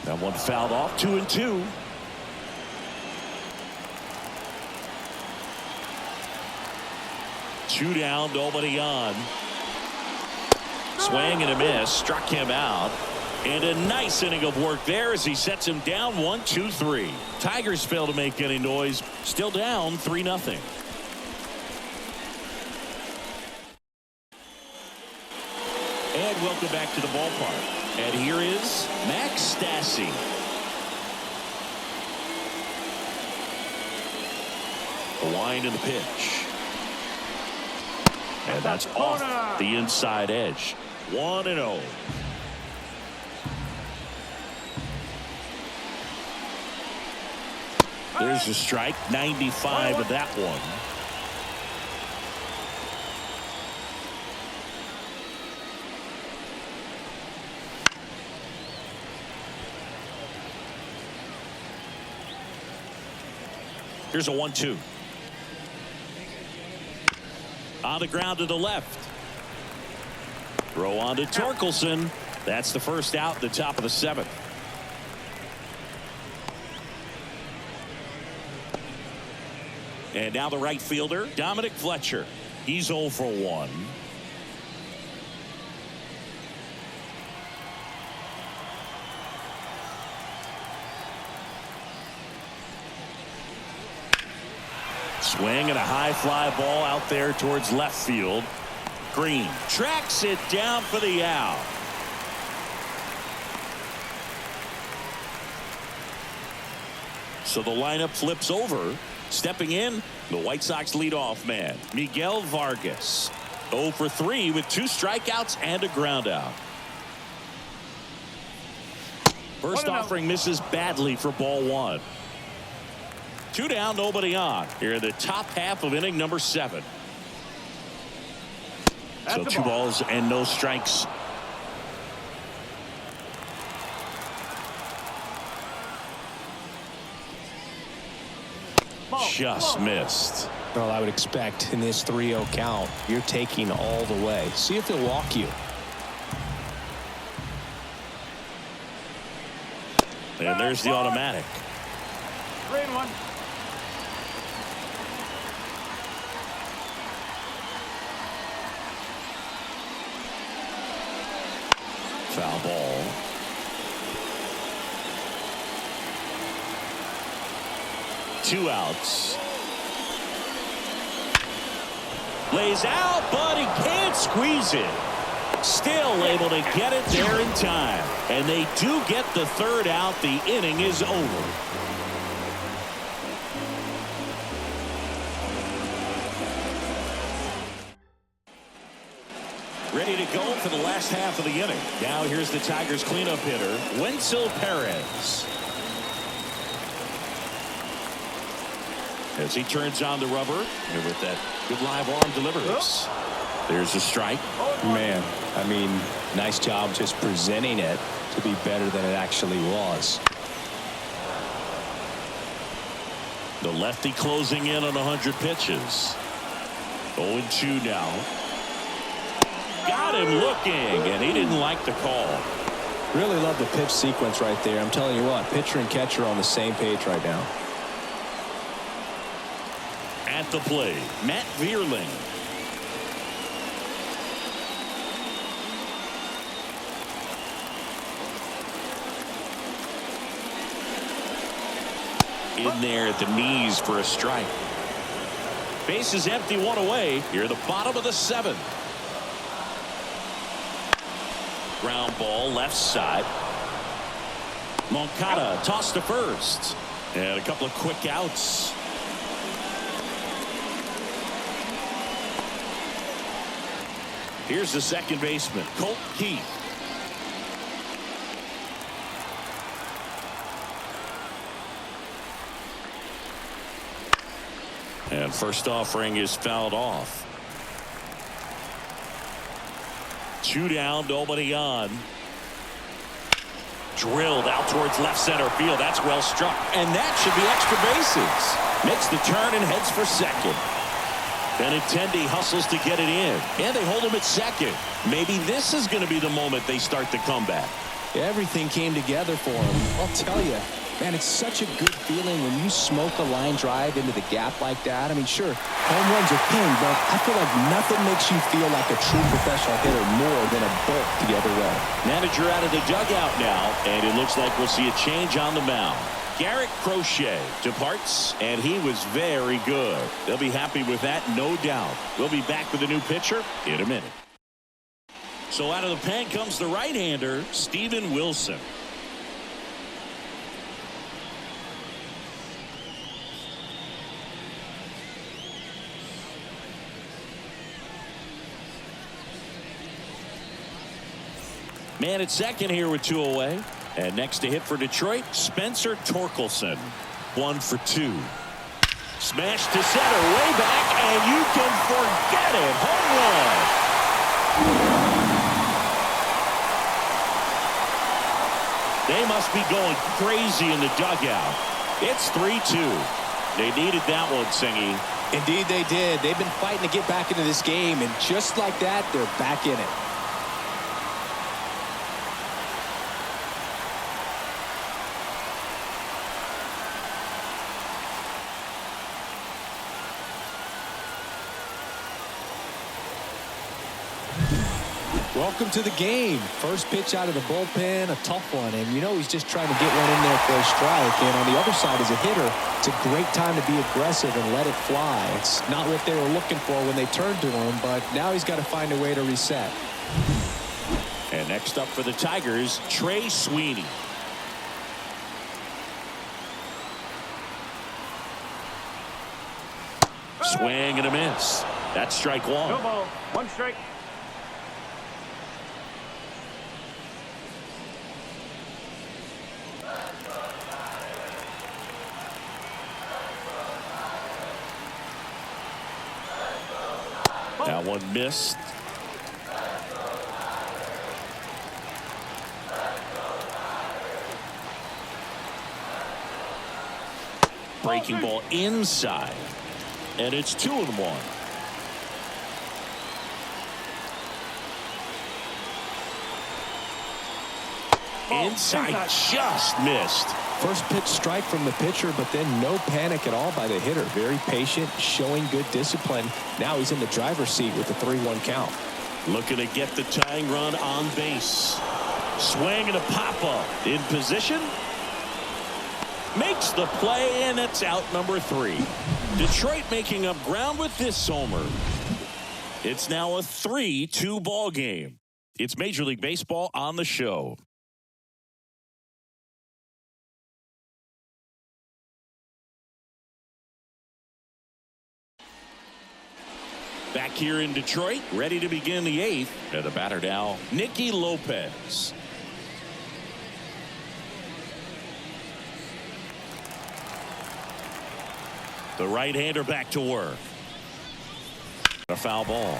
That one fouled off. 2-2. Two down, nobody on. Swing and a miss, struck him out. And a nice inning of work there as he sets him down 1-2-3. Tigers fail to make any noise. Still down 3-0. And welcome back to the ballpark. And here is Max Stassi. The line and the pitch. And that's off the inside edge. 1-0. There's a strike. 95 of that one. Here's a 1-2. On the ground to the left. Throw on to Torkelson. That's the first out at the top of the 7th. And now the right fielder, Dominic Fletcher. He's 0 for 1. Swing and a high fly ball out there towards left field. Green tracks it down for the out. So the lineup flips over. Stepping in, the White Sox leadoff man, Miguel Vargas. 0 for 3 with 2 strikeouts and a ground out. First offering misses badly for ball 1. 2 down, nobody on. Here in the top half of inning number 7. So 2 balls and no strikes. Just missed. Well, I would expect in this 3-0 count, you're taking all the way. See if he'll walk you. And there's the automatic. 3-1. Foul ball. Two outs. Lays out, but he can't squeeze it. Still able to get it there in time. And they do get the 3rd out. The inning is over. Ready to go for the last half of the inning. Now here's the Tigers cleanup hitter, Wenzel Perez. As he turns on the rubber, and with that good live arm delivers. There's a strike. Man, I mean, nice job just presenting it to be better than it actually was. The lefty closing in on 100 pitches. 0-2 now. Got him looking, and he didn't like the call. Really love the pitch sequence right there. I'm telling you what, pitcher and catcher are on the same page right now. At the plate, Matt Vierling. in there at the knees for a strike. Base is empty, one away. Here, the bottom of the seventh. Ground ball left side. Moncada tossed to first. And a couple of quick outs. Here's the second baseman, Colt Keith. And first offering is fouled off. 2 down, nobody on. Drilled out towards left center field. That's well struck. And that should be extra bases. Makes the turn and heads for second. Benintendi hustles to get it in. And they hold him at second. Maybe this is going to be the moment they start the comeback. Everything came together for him. I'll tell you, man, it's such a good feeling when you smoke a line drive into the gap like that. I mean, sure, home runs are king, but I feel like nothing makes you feel like a true professional hitter more than a bolt the other way. Manager out of the dugout now, and it looks like we'll see a change on the mound. Garrett Crochet departs, and he was very good. They'll be happy with that, no doubt. We'll be back with a new pitcher in a minute. So out of the pen comes the right-hander, Steven Wilson. Man at second here with 2 away. And next to hit for Detroit, Spencer Torkelson. 1 for 2. Smash to center, way back, and you can forget it. Home run. They must be going crazy in the dugout. It's 3-2. They needed that one, Singy. Indeed they did. They've been fighting to get back into this game, and just like that, they're back in it. Welcome to the game. First pitch out of the bullpen, a tough one. And you know he's just trying to get one in there for a strike. And on the other side as a hitter, it's a great time to be aggressive and let it fly. It's not what they were looking for when they turned to him, but now he's got to find a way to reset. And next up for the Tigers, Trey Sweeney. Swing and a miss. That's strike 1. No ball. 1 strike. That one missed. Breaking ball inside. And it's 2-1. Inside, just missed. First pitch strike from the pitcher, but then no panic at all by the hitter. Very patient, showing good discipline. Now he's in the driver's seat with the 3-1 count. Looking to get the tying run on base. Swing and a pop-up. In position. Makes the play, and it's out number 3. Detroit making up ground with this homer. It's now a 3-2 ball game. It's Major League Baseball on the show. Back here in Detroit, ready to begin the 8th. And the batter now, Nicky Lopez. The right-hander back to work. A foul ball.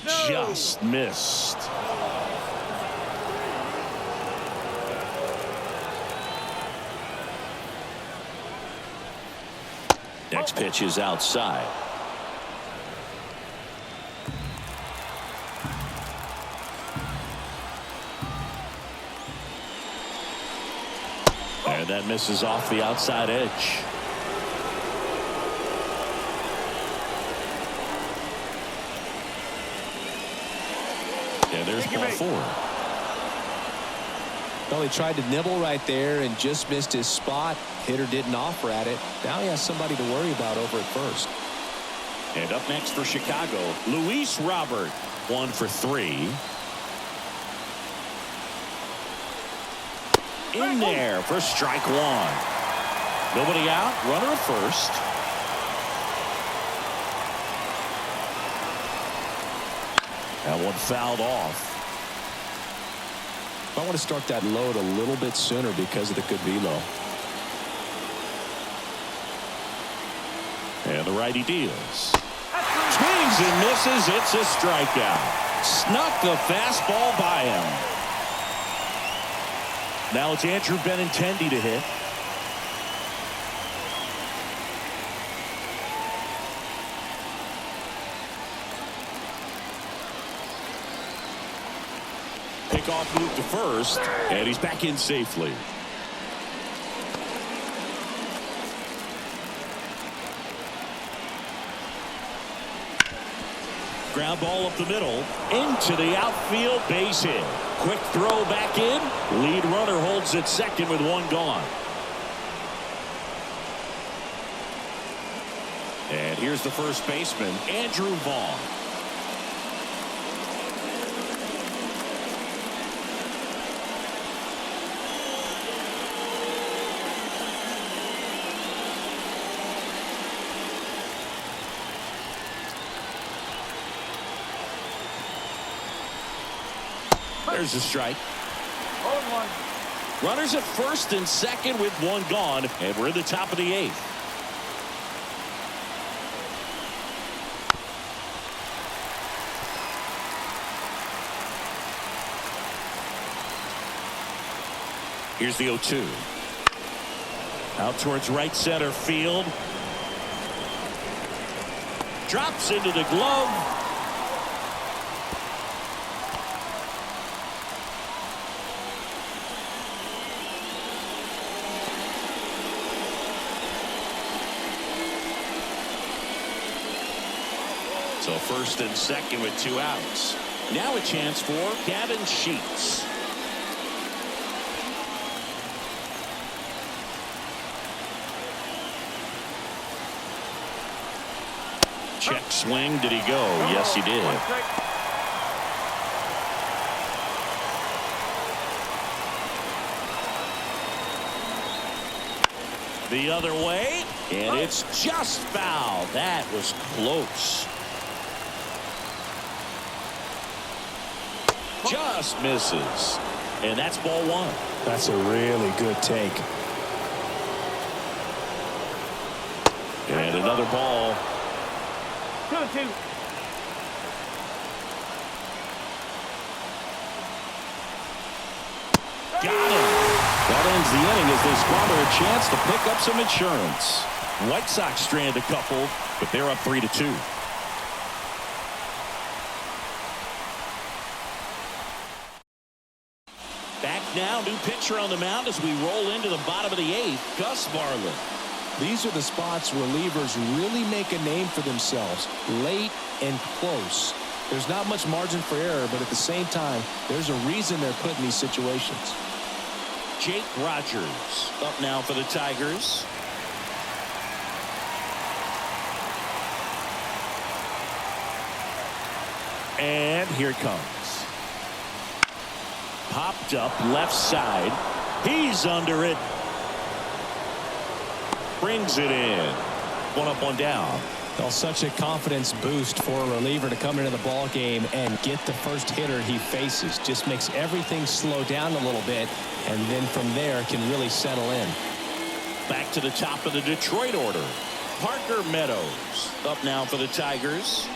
No. Just missed. Next pitch is outside. And that misses off the outside edge. And there's ball 4. Well, he tried to nibble right there and just missed his spot. Hitter didn't offer at it. Now he has somebody to worry about over at first. And up next for Chicago, Luis Robert, 1 for 3. In there for strike 1. Nobody out, runner at first. That one fouled off. I want to start that load a little bit sooner because of the good velo. And the righty deals. Swings and misses. It's a strikeout. Snuck the fastball by him. Now it's Andrew Benintendi to hit. Pickoff move to first, and he's back in safely. Ground ball up the middle, into the outfield, base hit. Quick throw back in. Lead runner holds at second with 1 gone. And here's the first baseman, Andrew Vaughn. There's a strike. 0-1. Runners at first and second with 1 gone, and we're in the top of the 8th. Here's the 0-2. Out towards right center field. Drops into the glove. So first and second with 2 outs. Now a chance for Gavin Sheets. Check swing. Did he go? Yes, he did. The other way, and it's just foul. That was close. Just misses. And that's ball 1. That's a really good take. And another ball. 2-2. Got him. That ends the inning as they squander a chance to pick up some insurance. White Sox strand a couple, but they're up 3-2. Back now, new pitcher on the mound as we roll into the bottom of the 8th, Gus Varley. These are the spots relievers really make a name for themselves, late and close. There's not much margin for error, but at the same time, there's a reason they're put in these situations. Jake Rogers up now for the Tigers. And here it comes. Popped up left side. He's under it. Brings it in. 1 up, 1 down. Well, such a confidence boost for a reliever to come into the ball game and get the first hitter he faces. Just makes everything slow down a little bit, and then from there can really settle in. Back to the top of the Detroit order. Parker Meadows up now for the Tigers.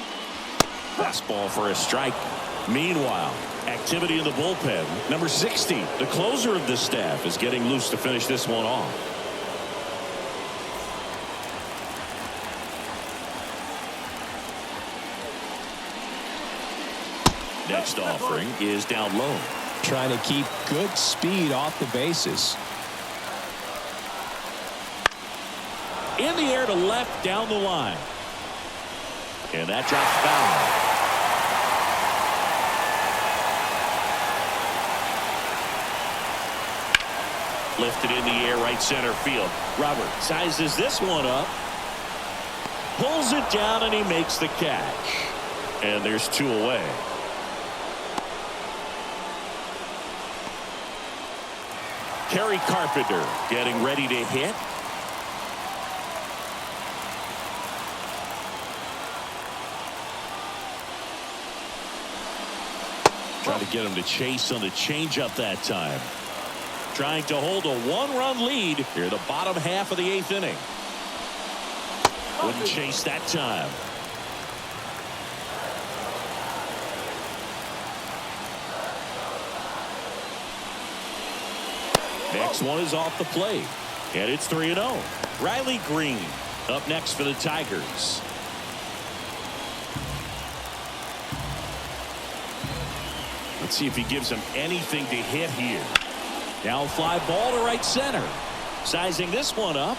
Fastball for a strike. Meanwhile, activity in the bullpen. Number 60, the closer of this staff, is getting loose to finish this one off. Next offering is down low. Trying to keep good speed off the bases. In the air to left down the line. And that drops foul. Lifted in the air, right center field. Robert sizes this one up. Pulls it down, and he makes the catch. And there's 2 away. Kerry Carpenter getting ready to hit. Trying to get him to chase on the changeup that time. Trying to hold a 1-run lead here the bottom half of the 8th inning. Wouldn't chase that time. Next one is off the plate. And it's 3-0. Riley Green up next for the Tigers. Let's see if he gives him anything to hit here. Now fly ball to right center. Sizing this one up.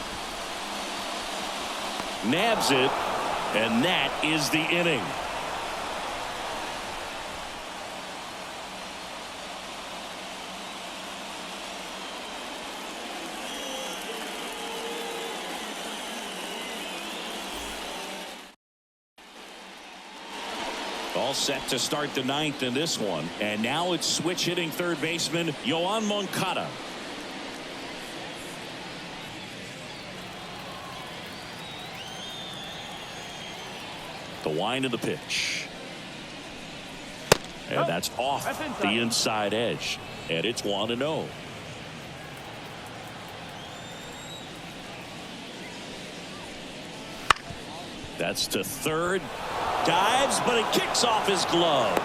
Nabs it. And that is the inning. All set to start the 9th in this one. And now it's switch hitting third baseman Yoan Moncada. The wind of the pitch. And that's off the inside edge. And it's 1-0. That's to third. Dives, but it kicks off his glove.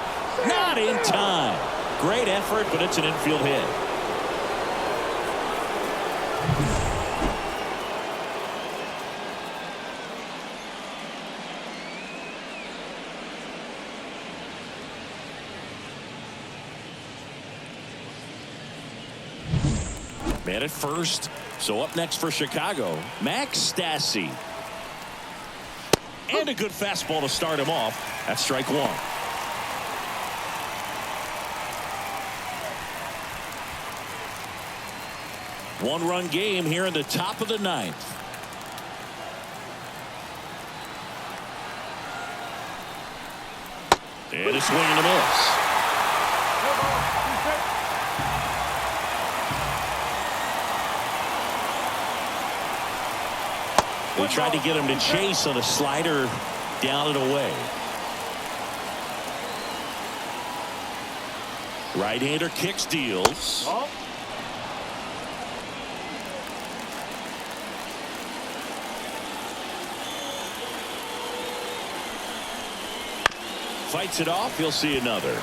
Not in time. Great effort, but it's an infield hit. Man at first. So up next for Chicago, Max Stassi. And a good fastball to start him off. That's strike 1. One-run game here in the top of the 9th. And a swing and a miss. They tried to get him to chase on a slider down and away. Right-hander kicks, deals. Fights it off. He'll see another.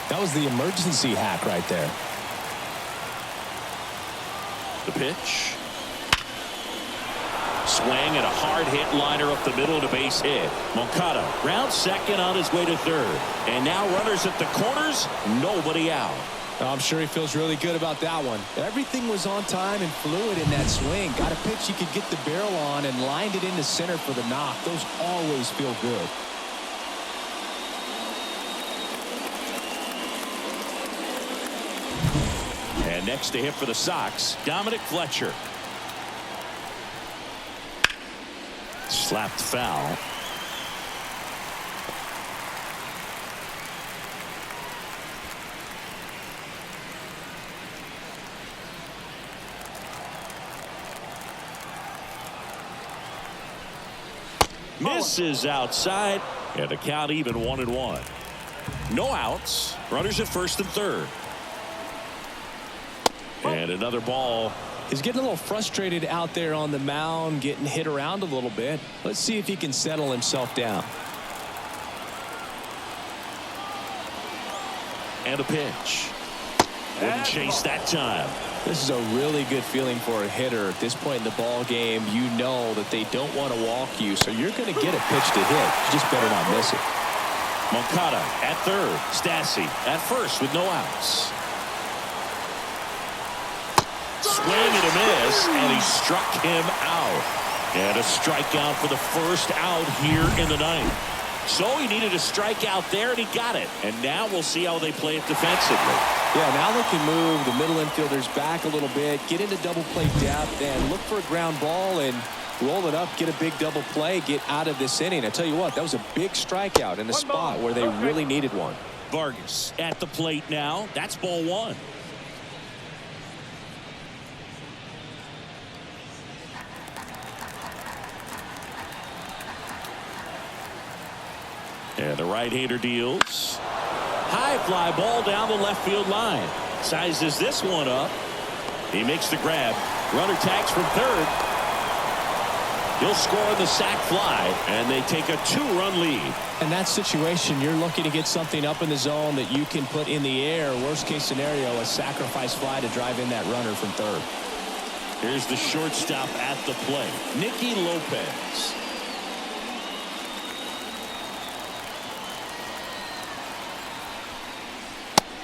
That was the emergency hack right there. The pitch. Swing and a hard hit liner up the middle to base hit. Moncada rounds second on his way to third. And now runners at the corners. Nobody out. I'm sure he feels really good about that one. Everything was on time and fluid in that swing. Got a pitch you could get the barrel on and lined it into center for the knock. Those always feel good. And next to hit for the Sox, Dominic Fletcher. Slapped foul. Misses outside, and the count even 1-1. No outs. Runners at first and third. And another ball. He's getting a little frustrated out there on the mound, getting hit around a little bit. Let's see if he can settle himself down. And a pitch. Wouldn't chase that time. This is a really good feeling for a hitter at this point in the ball game. You know that they don't want to walk you, so you're going to get a pitch to hit. You just better not miss it. Moncada at third. Stassi at first with no outs. Swing and a miss, and he struck him out. And a strikeout for the first out here in the 9th. So he needed a strikeout there, and he got it. And now we'll see how they play it defensively. Yeah, now they can move the middle infielders back a little bit, get into double play depth, and look for a ground ball and roll it up, get a big double play, get out of this inning. I tell you what, that was a big strikeout in a spot where they really needed one. Vargas at the plate now. That's ball one. And the right-hander deals. High fly ball down the left field line. Sizes this one up. He makes the grab. Runner tags from third. He'll score on the sac fly, and they take a 2-run lead. In that situation, you're looking to get something up in the zone that you can put in the air. Worst case scenario, a sacrifice fly to drive in that runner from third. Here's the shortstop at the plate, Nicky Lopez.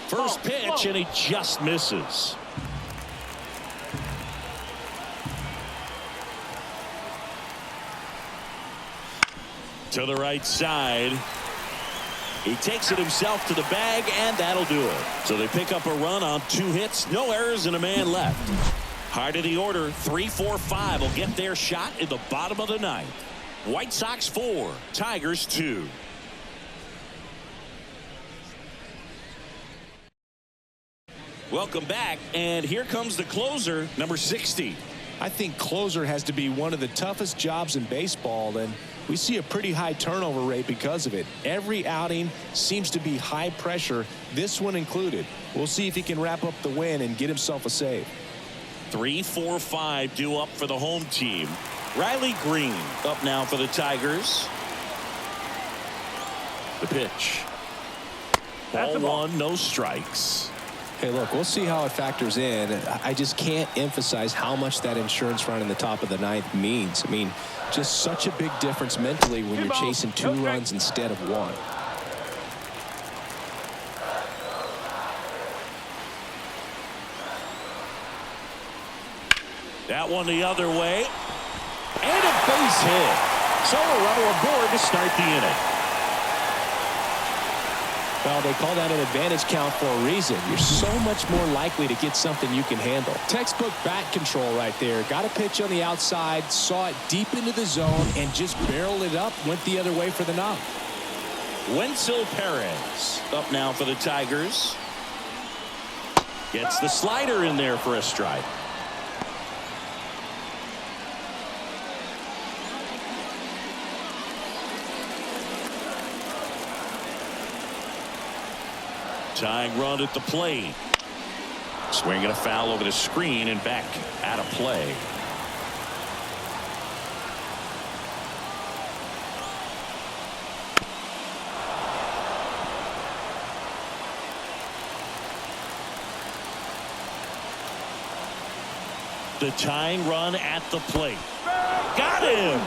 First pitch, and he just misses. To the right side. He takes it himself to the bag, and that'll do it. So they pick up a run on 2 hits, no errors, and a man left. Hard of the order, 3-4-5 will get their shot in the bottom of the 9th. White Sox 4, Tigers 2. Welcome back, and here comes the closer, number 60. I think closer has to be one of the toughest jobs in baseball, and we see a pretty high turnover rate because of it. Every outing seems to be high pressure, this one included. We'll see if he can wrap up the win and get himself a save. 3-4-5 due up for the home team. Riley Green up now for the Tigers. The pitch. Ball one, no strikes. Hey, look, we'll see how it factors in. I just can't emphasize how much that insurance run in the top of the 9th means. I mean, just such a big difference mentally when you're chasing 2 runs instead of 1. That one the other way. And a base hit. So a runner aboard to start the inning. Well, they call that an advantage count for a reason. You're so much more likely to get something you can handle. Textbook bat control right there. Got a pitch on the outside, saw it deep into the zone, and just barreled it up, went the other way for the knock. Wenzel Perez up now for the Tigers. Gets the slider in there for a strike. Tying run at the plate. Swinging a foul over the screen and back out of play. The tying run at the plate. Got him!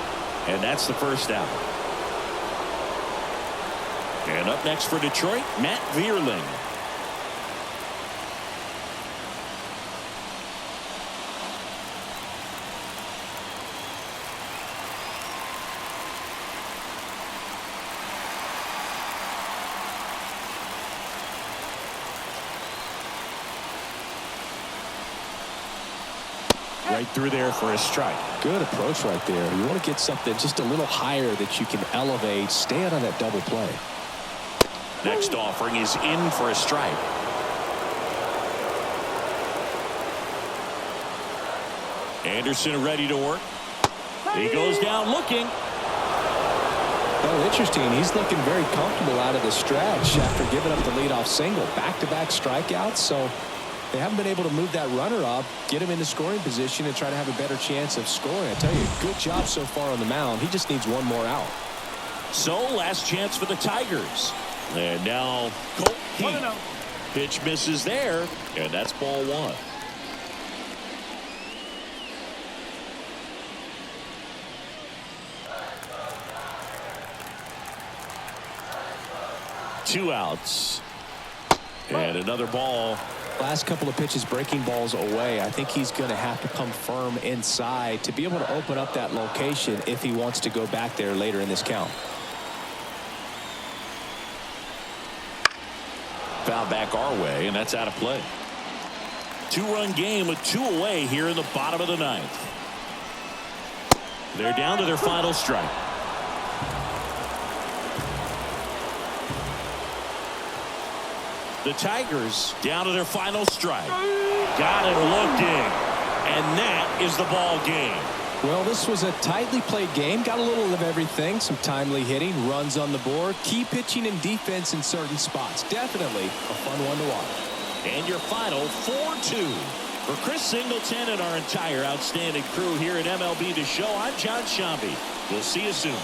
And that's the first out. And up next for Detroit, Matt Vierling. Right through there for a strike. Good approach right there. You want to get something just a little higher that you can elevate. Stay out on that double play. Next offering is in for a strike. Anderson ready to work. He goes down looking. Well, interesting. He's looking very comfortable out of the stretch after giving up the leadoff single. Back-to-back strikeouts, so they haven't been able to move that runner up, get him into scoring position, and try to have a better chance of scoring. I tell you, good job so far on the mound. He just needs one more out. So, last chance for the Tigers. And now, Colt Heath. Pitch misses there, and that's ball one. Two outs. And another ball. Last couple of pitches breaking balls away. I think he's going to have to come firm inside to be able to open up that location if he wants to go back there later in this count. Foul back our way, and that's out of play. Two-run game with 2 away here in the bottom of the 9th. They're down to their final strike. The Tigers down to their final strike. Got it looking. And that is the ball game. Well, this was a tightly played game. Got a little of everything. Some timely hitting, runs on the board, key pitching and defense in certain spots. Definitely a fun one to watch. And your final 4-2. For Chris Singleton and our entire outstanding crew here at MLB The Show, I'm John Shambi. We'll see you soon.